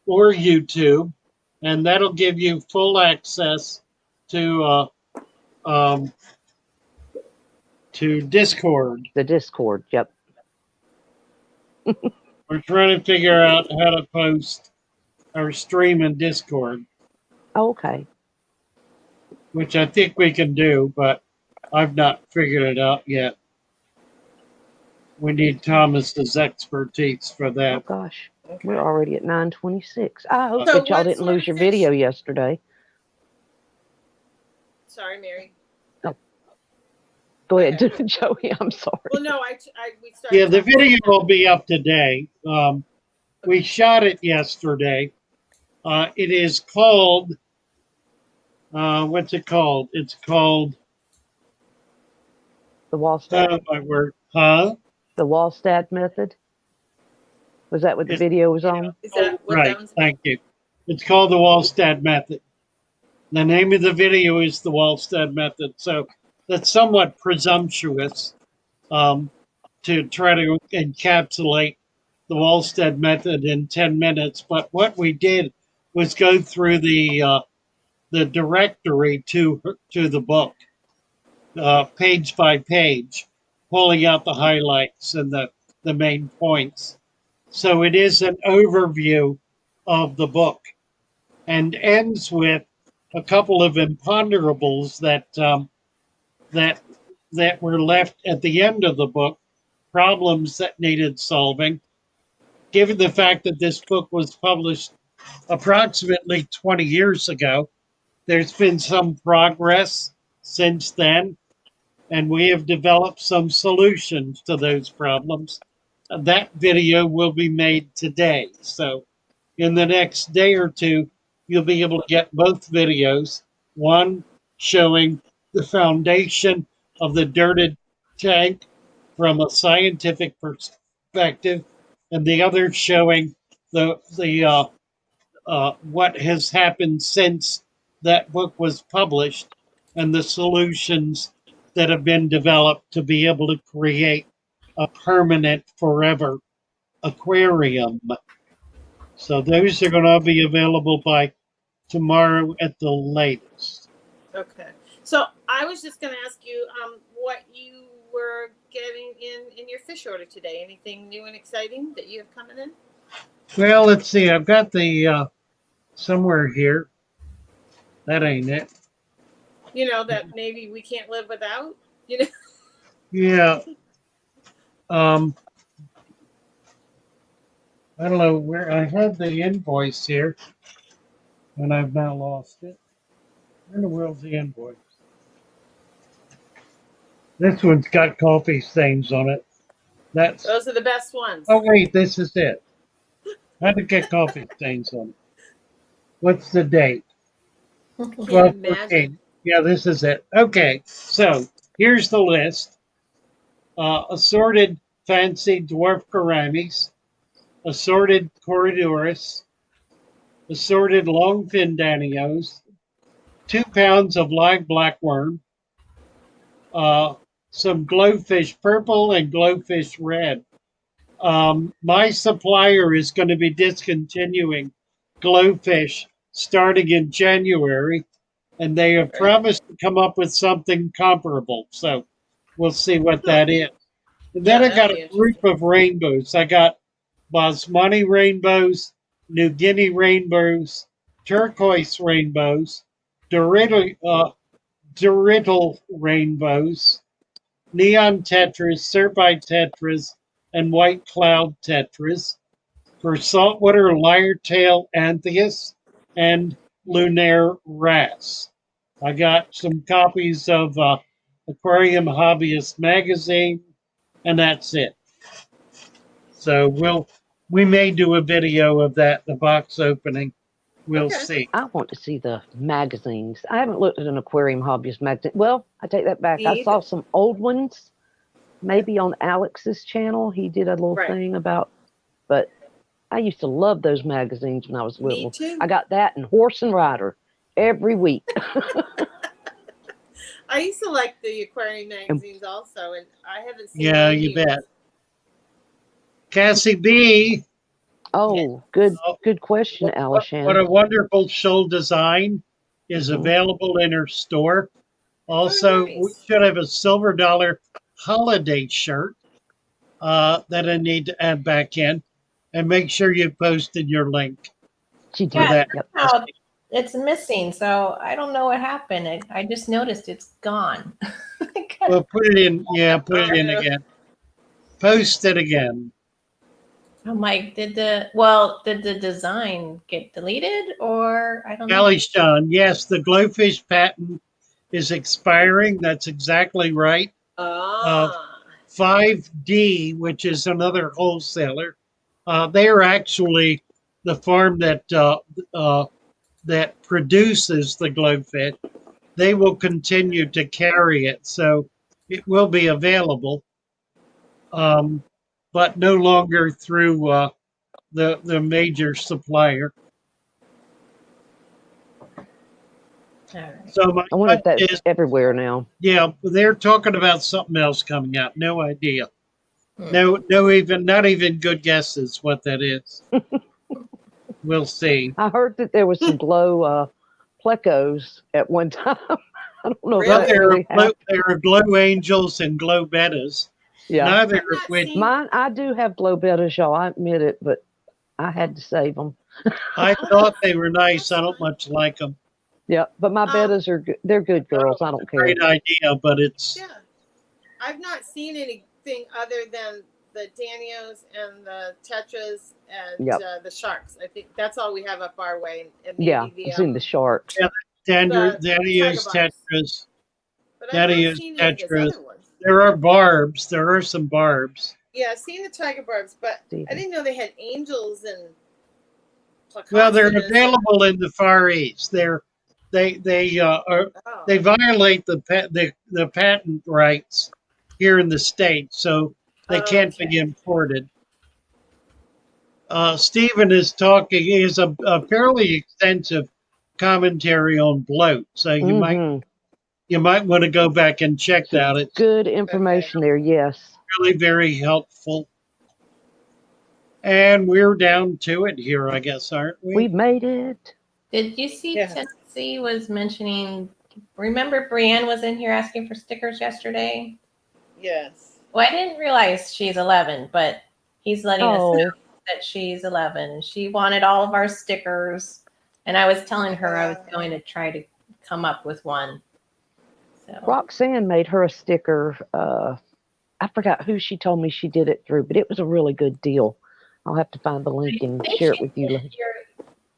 or YouTube, and that'll give you full access to Discord. The Discord. Yep. We're trying to figure out how to post our stream in Discord, Okay. which I think we can do, but I've not figured it out yet. We need Thomas's expertise for Oh that. gosh. We're already at 9:26. I hope So that y'all what didn't sort lose of your fish- video yesterday. Sorry, Mary. Go ahead, Joey. I'm sorry. Well, no, we started. Yeah, the talking video about- will be up today. We shot it yesterday. It is called, what's it called? It's called, The Wallstad, my word, huh? the Wallstad method. Was that what the It's- video was on? Is that what Right, that one's? thank you. It's called the Wallstad method. The name of the video is the Wallstad method. So that's somewhat presumptuous to try to encapsulate the Wallstad method in 10 minutes. But what we did was go through the directory to the book, page by page, pulling out the highlights and the main points. So it is an overview of the book and ends with a couple of imponderables that were left at the end of the book, problems that needed solving. Given the fact that this book was published approximately 20 years ago, there's been some progress since then, and we have developed some solutions to those problems. That video will be made today. So in the next day or two, you'll be able to get both videos, one showing the foundation of the dirted tank from a scientific perspective, and the other showing the what has happened since that book was published and the solutions that have been developed to be able to create a permanent forever aquarium. So those are going to be available by tomorrow at the latest. Okay. So I was just going to ask you what you were getting in your fish order today. Anything new and exciting that you have coming in? Well, let's see. I've got the somewhere here. That ain't it. You know, that maybe we can't live without, you know? Yeah. I don't know where I had the invoice here, and I've now lost it. Where in the world's the invoice? This one's got coffee stains on it. That's. Those are the best ones. Oh wait, this is it. How to get coffee stains on it? What's the date? Can't 12/14. imagine. Yeah, this is it. Okay, so here's the list. Assorted fancy dwarf gouramis, assorted corridorus, assorted longfin danios, 2 pounds of live blackworm, some glowfish purple and glowfish red. My supplier is going to be discontinuing glowfish starting in January, and they have promised to come up with something comparable. So we'll see what that is. And then Yeah, I got that'll be a group interesting. of rainbows. I got Basmati rainbows, New Guinea rainbows, turquoise rainbows, Dorittle rainbows, neon tetras, serpite tetras, and white cloud tetras for saltwater lyre-tail anthias and lunaire wrasse. I got some copies of Aquarium Hobbyist magazine, and that's it. So we may do a video of that, the box opening. We'll Okay. see. I want to see the magazines. I haven't looked at an aquarium hobbyist magazine. Well, I take that back. Me I saw either. some old ones, maybe on Alex's channel. He did a little Right. thing about, but I used to love those magazines when I was Me little. too. I got that and Horse and Rider every week. I used to like the aquarium magazines also, and I haven't seen Yeah, them in you years. bet. Cassie B, Oh, good Oh, question, what Alishan. a wonderful shoal design is Mhm. available in her store. Also, we nice. should have a silver dollar holiday shirt that I need to add back in, and make sure you posted your link She for did. that. Yep. Somehow it's missing, so I don't know what happened. I just noticed it's gone. Well, put it in. Yeah, put Oh, it in no. again. Post it again. I'm like, did the design get deleted or I don't know. Kelly Sean, yes, the glowfish patent is expiring. That's exactly right. Ah. 5D, which is another wholesaler, they are actually the farm that produces the glowfish. They will continue to carry it, so it will be available, but no longer through the major supplier. All right. So my I wonder if hunch that's is, everywhere now. yeah, they're talking about something else coming out. No idea. Hmm. Not even good guesses what that is. We'll see. I heard that there was some glow plecos at one time. I don't know if Well, that Really? really happened. there are glow angels and glow betas. Yeah. Neither I've of not which seen. Mine, I do have glow bettas, y'all. I admit it, but I had to save them. I thought they were nice. I don't much like them. Yeah, but my Um, bettas are good. They're good girls. I don't care. Great idea, but it's Yeah, I've not seen anything other than the Danios and the Tetras and Yep. the Sharks. I think that's all we have up our way, and Yeah, maybe I've seen the sharks. Dandruff, the Daddy-O's tiger barbs. Tetras. But I've not Daddy-O's seen any of those Tetras. other ones. There are barbs. There are some barbs. Yeah, I've seen the tiger barbs, but See I them. didn't know they had angels and Well, they're placostinas. available in the Far East. They Oh, they violate the patent rights here in the States, so they can't be okay. imported. Stephen is talking. He has a fairly extensive commentary on bloat, so you might want to go back and check that. It's Good information there. Yes. really very helpful. And we're down to it here, I guess, aren't we? We've made it. Did you see Yeah. Tennessee was mentioning? Remember, Brienne was in here asking for stickers yesterday. Yes. Well, I didn't realize she's 11, but he's letting us know Oh, that she's 11. She wanted all of our stickers, and I was telling her I was going to try to come up with one. So Roxanne made her a sticker. I forgot who she told me she did it through, but it was a really good deal. I'll have to find the link and share it with you later.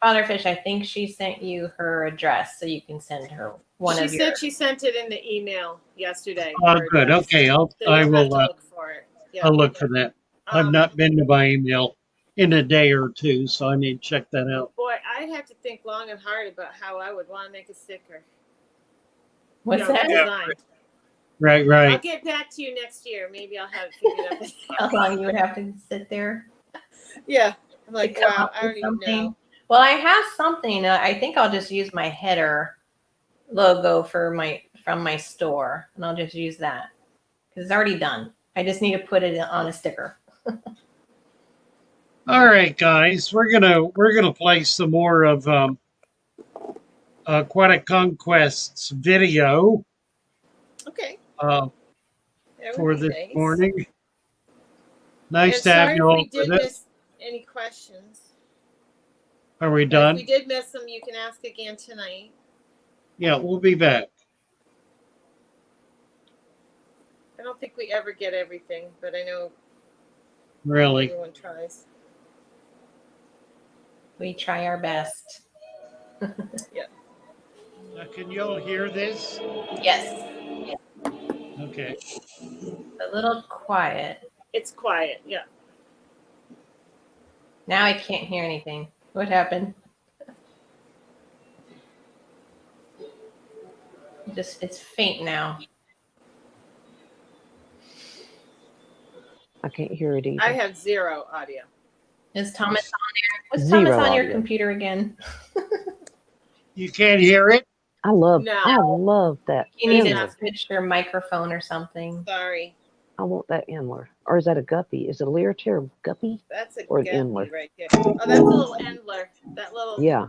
Fatherfish, I think she sent you her address so you can send her one She of said your. she sent it in the email yesterday. Oh, her good. address. Okay, So I you'll will. have to look for it. Yeah. I'll look for that. I've not been to my email in a day or two, so I need to check that out. Boy, I have to think long and hard about how I would want to make a sticker. What's You know, that? design. Right, I'll right. get back to you next year. Maybe I'll have it figured out. How long you would have to sit there? Yeah. I'm like, to come wow, up I with don't even know. Well, I have something. I think I'll just use my header logo from my store, and I'll just use that. because it's already done. I just need to put it on a sticker. All right, guys, we're gonna play some more of Aquatic Conquest's video Okay. uh, That for would be this nice. morning. And Nice to have sorry you if all we for did this. miss any questions. Are we But if done? we did miss them, you can ask again tonight. Yeah, we'll be back. I don't think we ever get everything, but I know Really. everyone tries. We try our best. Now, can you all hear this? Yes. Okay. A little quiet. It's quiet. Yeah. Now I can't hear anything. What happened? It's faint now. I can't hear it either. I have 0 audio. Is Thomas on there? Was Zero Thomas on your audio. computer again? You can't hear it? I love No. that You need to inward. switch your microphone or something. Sorry. I want that inward. Or is that a guppy? Is it a Learjet or a guppy? That's a Or an guppy inler. right there. Oh, that's a little endler. That little Yeah,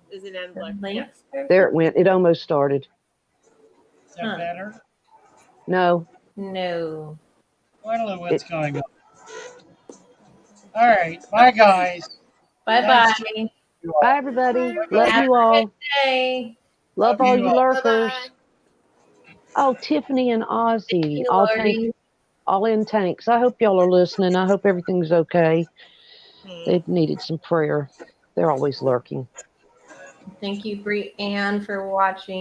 is an endler. The Yeah. links are- there it went. It almost started. Is that Huh. better? No, No. I don't know what's going on. All right. Bye, guys. Bye Nice bye. to- bye everybody. Bye, Love Have you a all. good day. Love Love all you you all. lurkers. Bye-bye. Oh, Tiffany and Thank Ozzy, you, all Lori. all in tanks. I hope y'all are listening. I hope everything's okay. Hmm. They needed some prayer. They're always lurking. Thank you, Bree Ann, for watching.